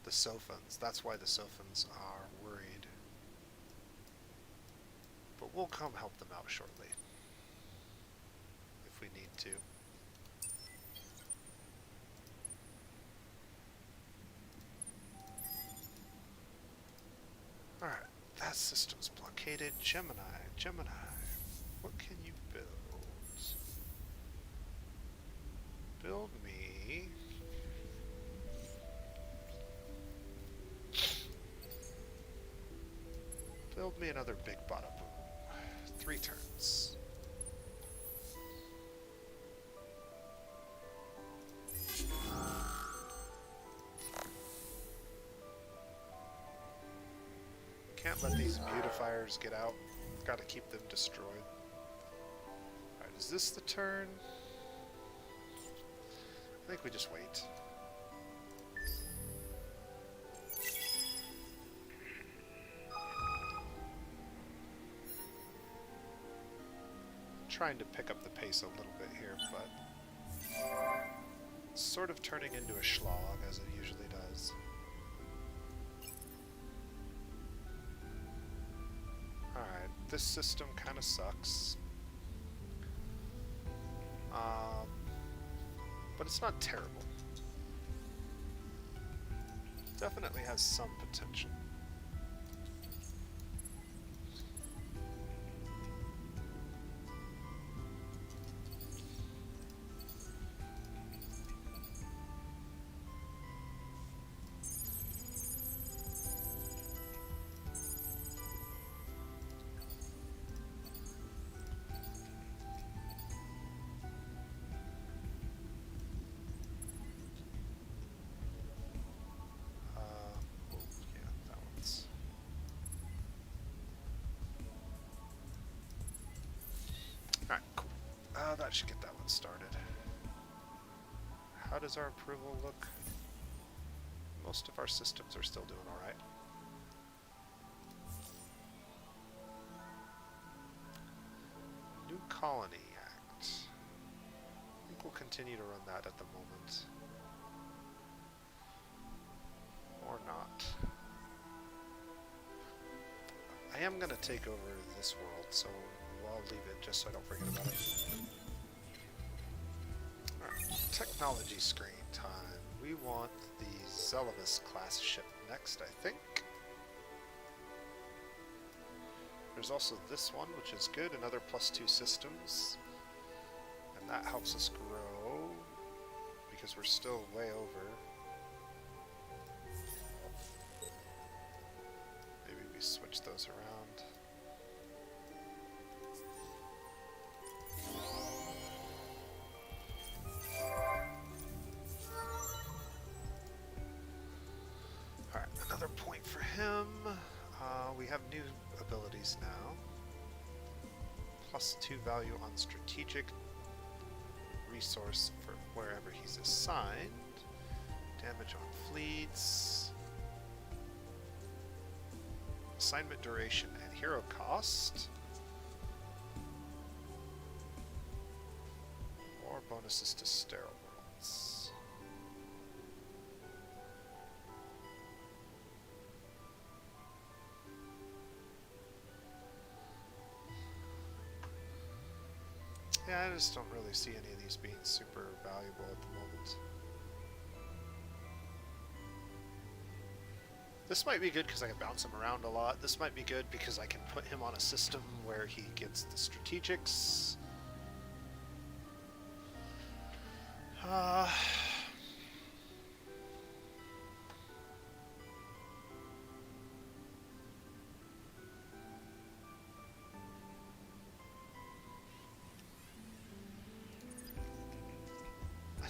The Sophons. That's why the Sophons are worried. But we'll come help them out shortly. If we need to. Alright, that system's blockaded. Gemini, Gemini, what can you build? Build me... Build me another big Badda Boom. 3 turns. Can't let these beautifiers get out. Gotta keep them destroyed. Alright, is this the turn? I think we just wait. Trying to pick up the pace a little bit here, but it's sort of turning into a slog as it usually does. Alright, this system kind of sucks. But it's not terrible. Definitely has some potential. Alright, cool. That should get that one started. How does our approval look? Most of our systems are still doing alright. New Colony Act. I think we'll continue to run that at the moment. Or not. I am going to take over this world, so I'll leave it just so I don't forget about it. Alright, technology screen time. We want the Zelivus class ship next, I think. There's also this one, which is good, another +2 systems. And that helps us grow, because we're still way over. Maybe we switch those around. Alright, another point for him. We have new abilities now. +2 value on strategic resource for wherever he's assigned. Damage on fleets. Assignment duration and hero cost. Or bonuses to sterile worlds. Yeah, I just don't really see any of these being super valuable at the moment. This might be good because I can bounce him around a lot. This might be good because I can put him on a system where he gets the strategics. I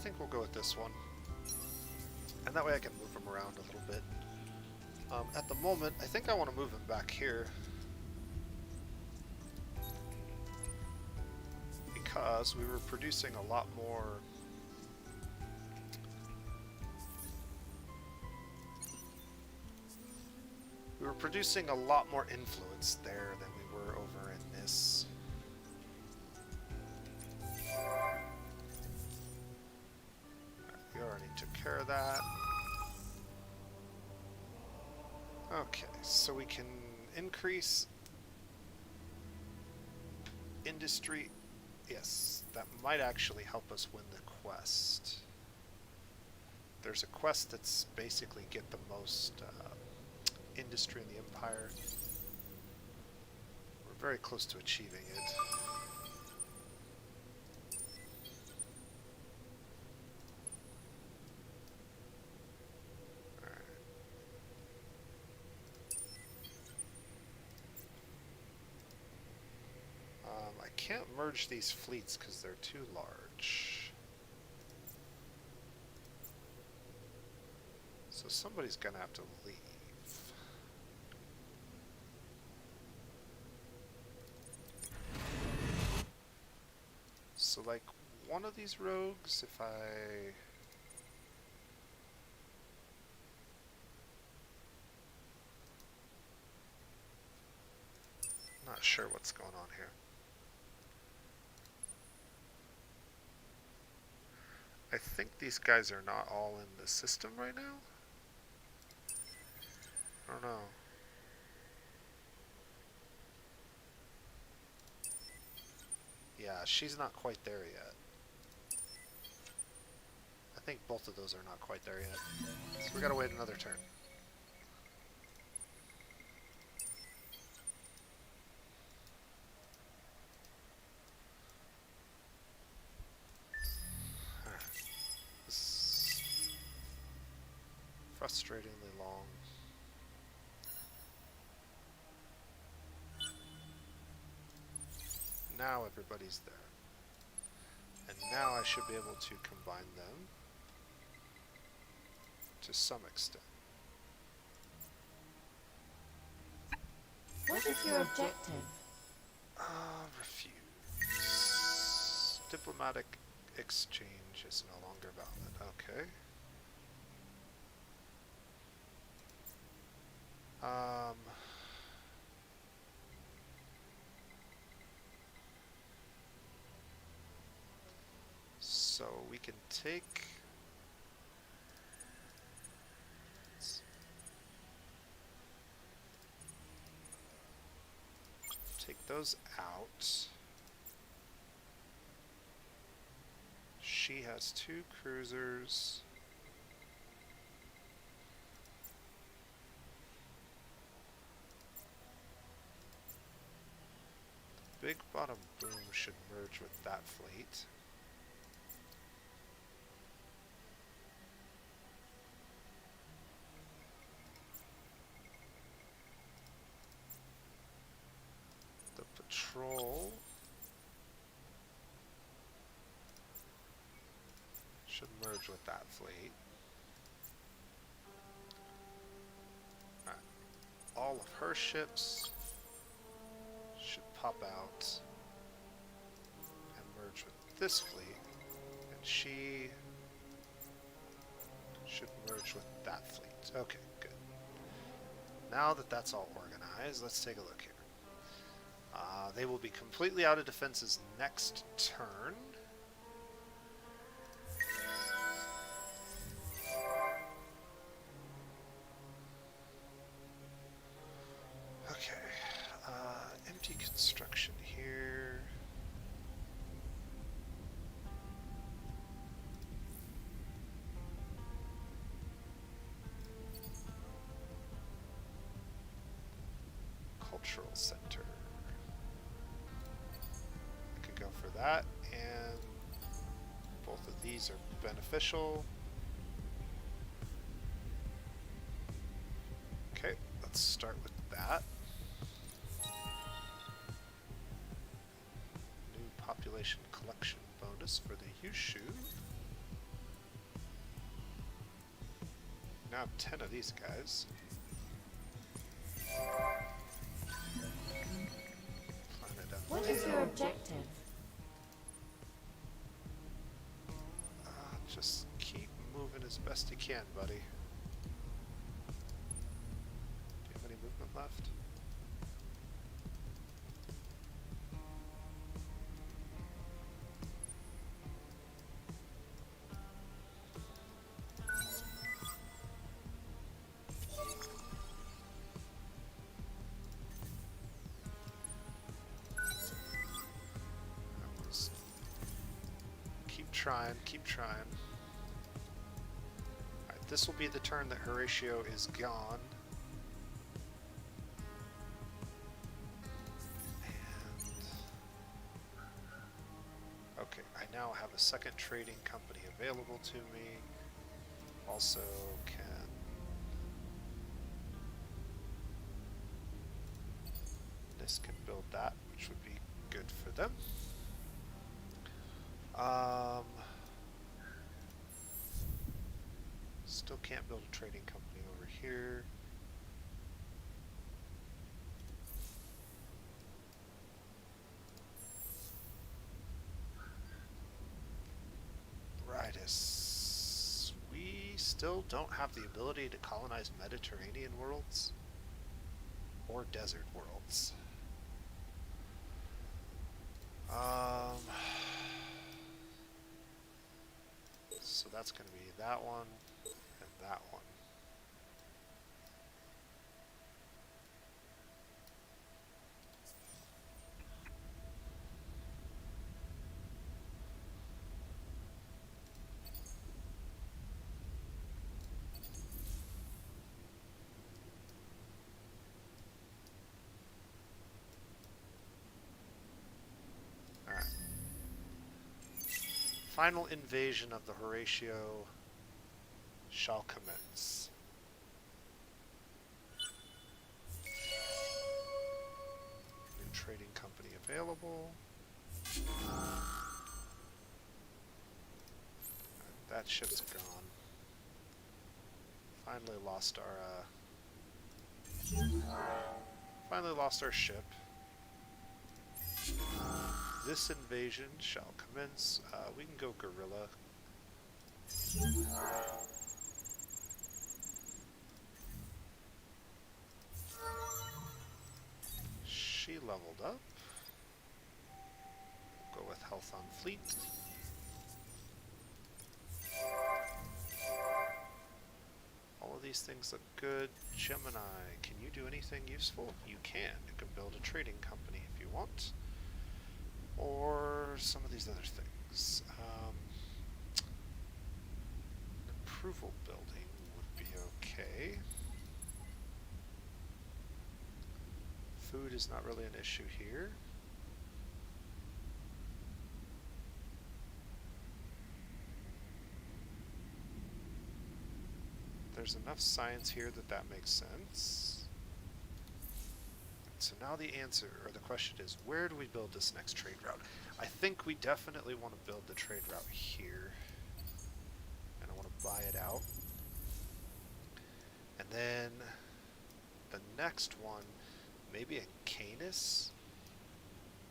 think we'll go with this one. And that way I can move him around a little bit. At the moment, I think I want to move him back here. Because we were producing a lot more... We were producing a lot more influence there than we were over in this. We already took care of that. Okay, so we can increase industry. Yes, that might actually help us win the quest. There's a quest that's basically get the most industry in the Empire. We're very close to achieving it. I can't merge these fleets because they're too large. So somebody's gonna have to leave. So like one of these rogues, if I... Not sure what's going on here. I think these guys are not all in the system right now. I don't know. Yeah, she's not quite there yet. I think both of those are not quite there yet. So we gotta wait another turn. Frustratingly long. Now everybody's there. And now I should be able to combine them to some extent. What is your objective? Refuse. Diplomatic exchange is no longer valid. Okay. So we can take those out. She has 2 cruisers. Big Bottom Boom should merge with that fleet. The patrol should merge with that fleet. Alright. All of her ships should pop out and merge with this fleet, and she should merge with that fleet. Okay, good. Now that that's all organized, let's take a look here. They will be completely out of defenses next turn. Okay, empty construction here. Cultural center. I could go for that, and both of these are beneficial. Okay, let's start with that. New population collection bonus for the Yushu. Now I have 10 of these guys. What is your objective? Just keep moving as best you can, buddy. Do you have any movement left? Keep trying. Alright, this will be the turn that Horatio is gone. And okay, I now have a second trading company available to me. Also can this can build that, which would be good for them. Still can't build a trading company over here. Rightus. We still don't have the ability to colonize Mediterranean worlds or desert worlds. So that's going to be that one and that one. Alright. Final invasion of the Horatio shall commence. New trading company available. That ship's gone. Finally lost our ship. This invasion shall commence. We can go guerrilla. She leveled up. Go with health on fleet. All of these things look good. Gemini, can you do anything useful? You can. You can build a trading company if you want. Or some of these other things. An approval building would be okay. Food is not really an issue here. There's enough science here that makes sense. So now the answer, or the question is, where do we build this next trade route? I think we definitely want to build the trade route here. And I want to buy it out. And then the next one, maybe in Canis.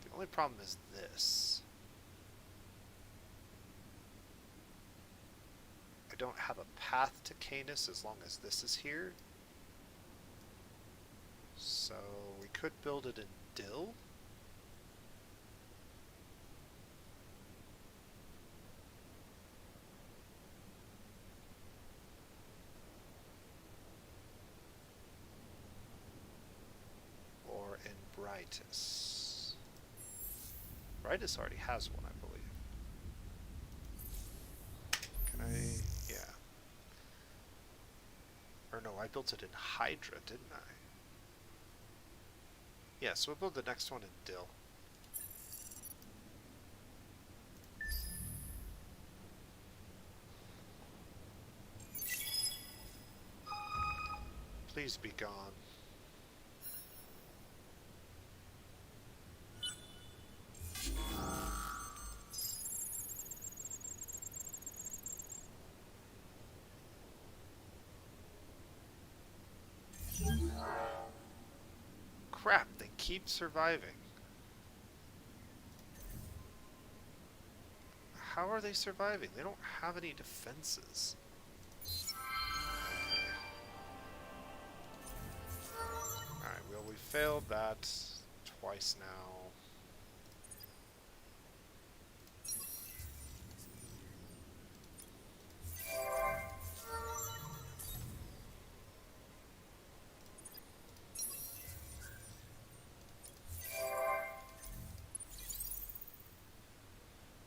The only problem is this. I don't have a path to Canis as long as this is here. So we could build it in Dill. Or in Brightus. Brightus already has one, I believe. Can I? Yeah. Or no, I built it in Hydra, didn't I? Yeah, so we'll build the next one in Dill. Please be gone. Crap, they keep surviving. How are they surviving? They don't have any defenses. Alright, well, we failed that twice now.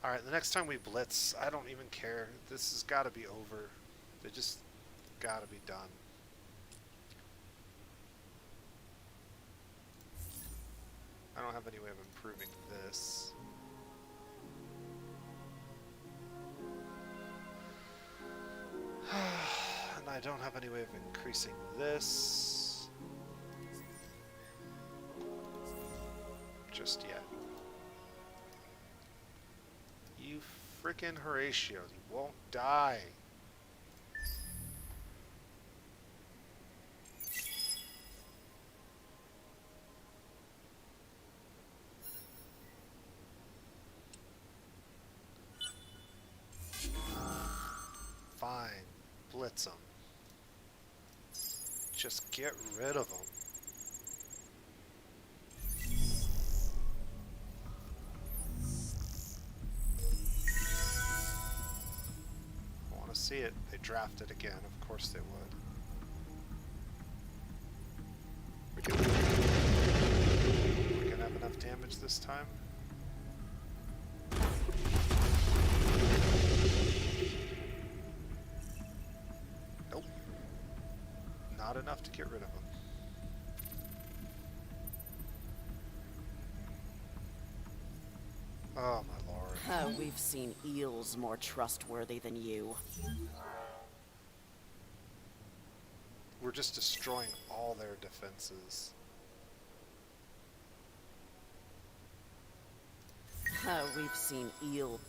Alright, the next time we blitz, I don't even care. This has got to be over. They just got to be done. I don't have any way of improving this. And I don't have any way of increasing this. Just yet. You frickin' Horatios, you won't die. Fine, blitz them. Just get rid of them. See it. They draft it again. Of course they would. We can have enough damage this time. Nope. Not enough to get rid of them. Oh my lord. Oh, we've seen eels more trustworthy than you. We're just destroying all their defenses. Oh, we've seen eel.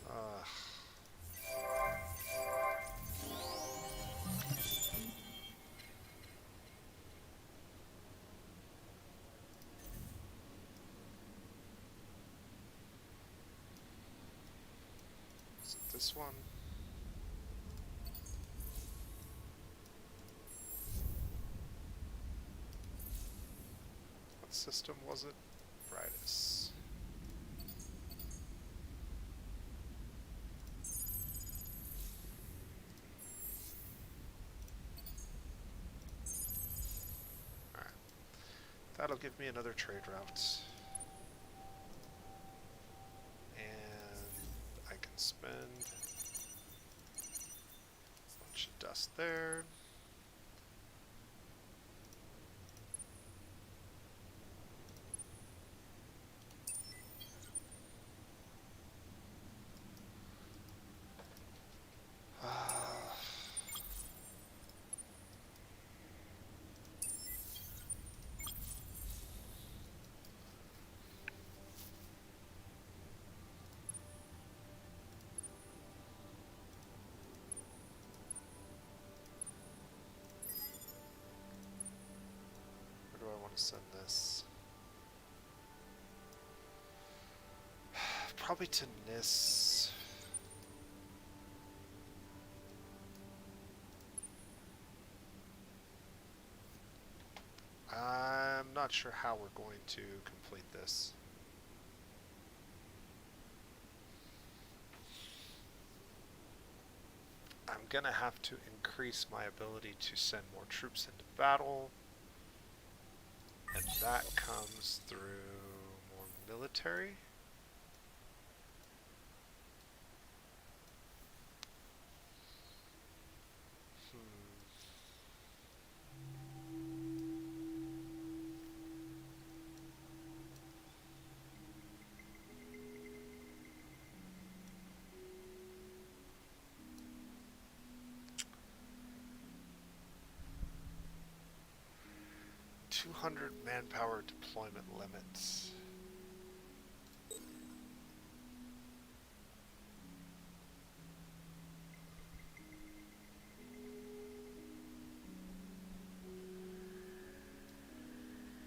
this one. What system was it? Brightest. Alright. That'll give me another trade route. And I can spend a bunch of dust there. Where do I want to send this? Probably to Nis. I'm not sure how we're going to complete this. I'm gonna have to increase my ability to send more troops into battle, and that comes through more military. $200 manpower deployment limits.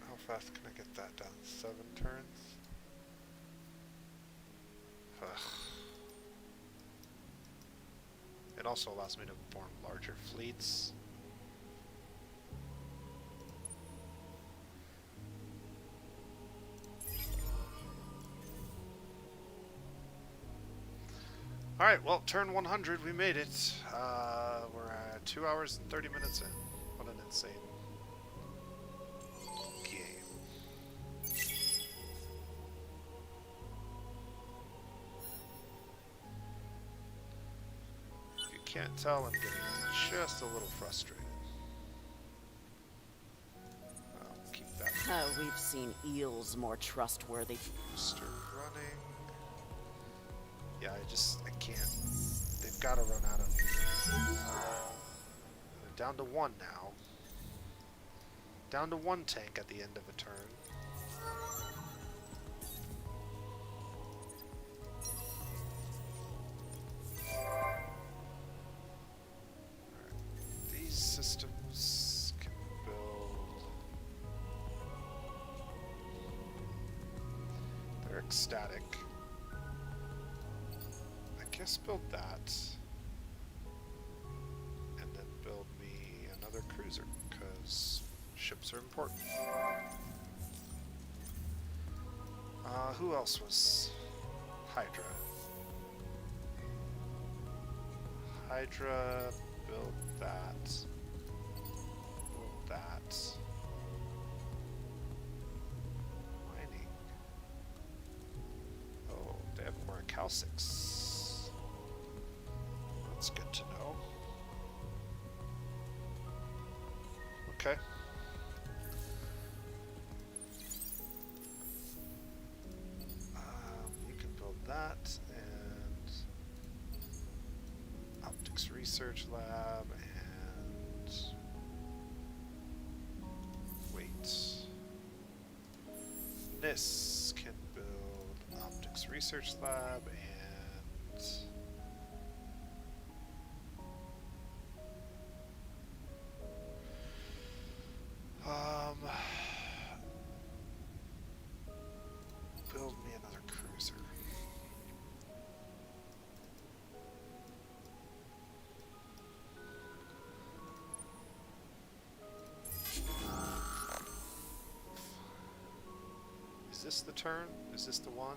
How fast can I get that done? 7 turns? Ugh. It also allows me to form larger fleets. Alright, well, turn 100, we made it. We're at 2 hours and 30 minutes in. What an insane game. If you can't tell, I'm getting just a little frustrated. I'll keep that. We've seen eels more trustworthy. Start running. Yeah, I can't. They've got to run out of. They're down to 1 now. Down to 1 tank at the end of a turn. Alright. These systems can build. They're ecstatic. Guess build that, and then build me another cruiser, because ships are important. Who else was Hydra? Hydra, build that. Build that. Mining. Oh, they have more calcics. That's good to know. Okay. You can build that, and optics research lab, and wait. This can build optics research lab, and build me another cruiser. this the turn? Is this the one?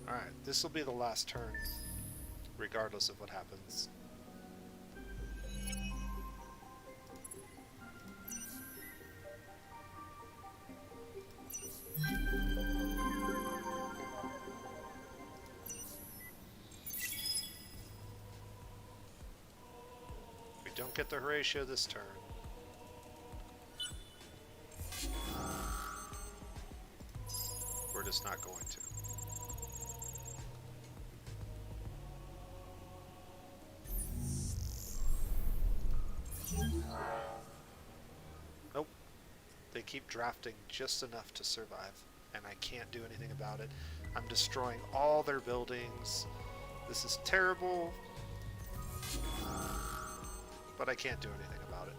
Alright, this will be the last turn, regardless of what happens. We don't get the Horatio this turn. We're just not going to. Nope. They keep drafting just enough to survive, and I can't do anything about it. I'm destroying all their buildings. This is terrible, but I can't do anything about it.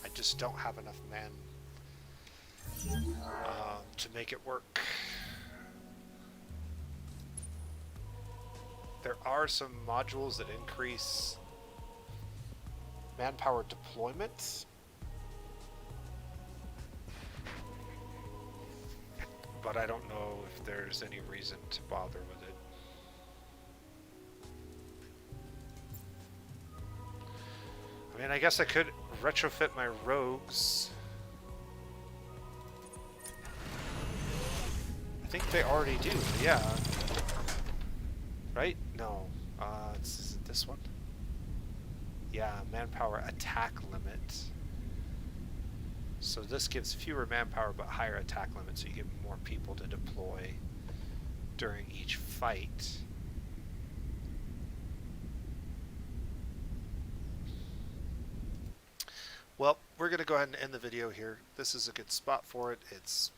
I just don't have enough men to make it work. There are some modules that increase manpower deployment, but I don't know if there's any reason to bother with it. I mean, I guess I could retrofit my rogues. I think they already do, yeah. Right? No. Is it this one? Yeah, manpower attack limit. So this gives fewer manpower but higher attack limit, so you get more people to deploy during each fight. Well, we're going to go ahead and end the video here. This is a good spot for it. It's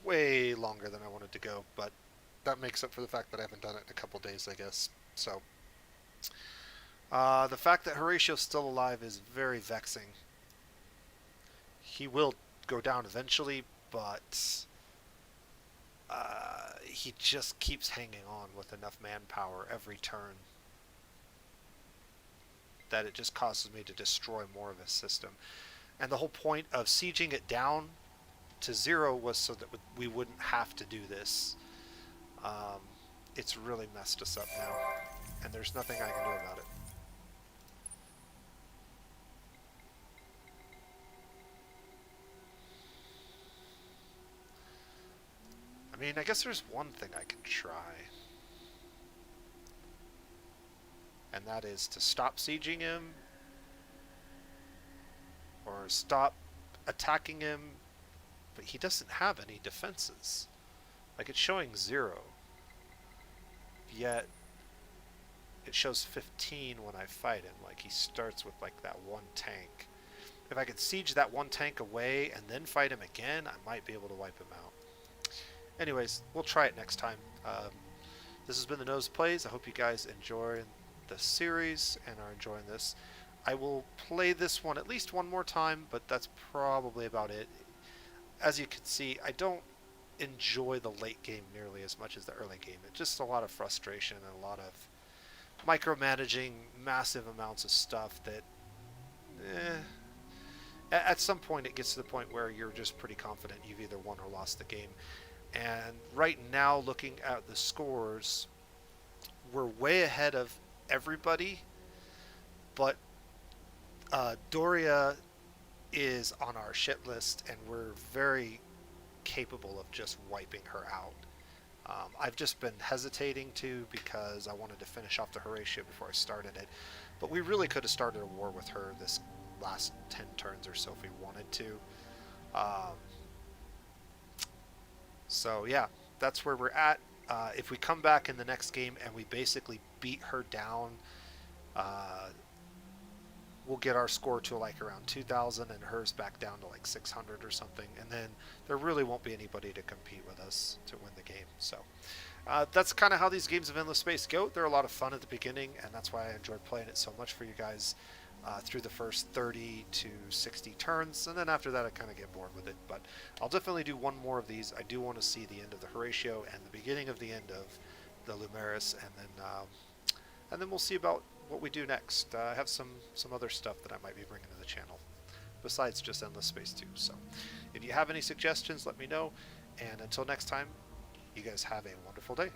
way longer than I wanted to go, but that makes up for the fact that I haven't done it in a couple days, I guess. So, the fact that Horatio's still alive is very vexing. He will go down eventually, but he just keeps hanging on with enough manpower every turn that it just causes me to destroy more of his system. And the whole point of sieging it down to 0 was so that we wouldn't have to do this. It's really messed us up now, and there's nothing I can do about it. I mean, I guess there's one thing I can try, and that is to stop sieging him, or stop attacking him, but he doesn't have any defenses. Like, it's showing 0, yet it shows 15 when I fight him. Like, he starts with like that one tank. If I could siege that one tank away and then fight him again, I might be able to wipe him out. Anyways, we'll try it next time. This has been The Nose Plays. I hope you guys enjoy the series and are enjoying this. I will play this one at least one more time, but that's probably about it. As you can see, I don't enjoy the late game nearly as much as the early game. It's just a lot of frustration and a lot of micromanaging massive amounts of stuff that at some point it gets to the point where you're just pretty confident you've either won or lost the game. And right now, looking at the scores, we're way ahead of everybody, but Doria is on our shit list, and we're very capable of just wiping her out. I've just been hesitating to because I wanted to finish off the Horatio before I started it, but we really could have started a war with her this last 10 turns or so if we wanted to. So yeah, that's where we're at. If we come back in the next game and we basically beat her down, we'll get our score to like around 2,000 and hers back down to like 600 or something, and then there really won't be anybody to compete with us to win the game. So that's kind of how these games of Endless Space go. They're a lot of fun at the beginning, and that's why I enjoy playing it so much for you guys. through the first 30 to 60 turns, and then after that I kind of get bored with it. But I'll definitely do one more of these. I do want to see the end of the Horatio and the beginning of the end of the Lumeris, and then we'll see about what we do next. I have some other stuff that I might be bringing to the channel besides just Endless Space 2. So if you have any suggestions, let me know, and until next time, you guys have a wonderful day.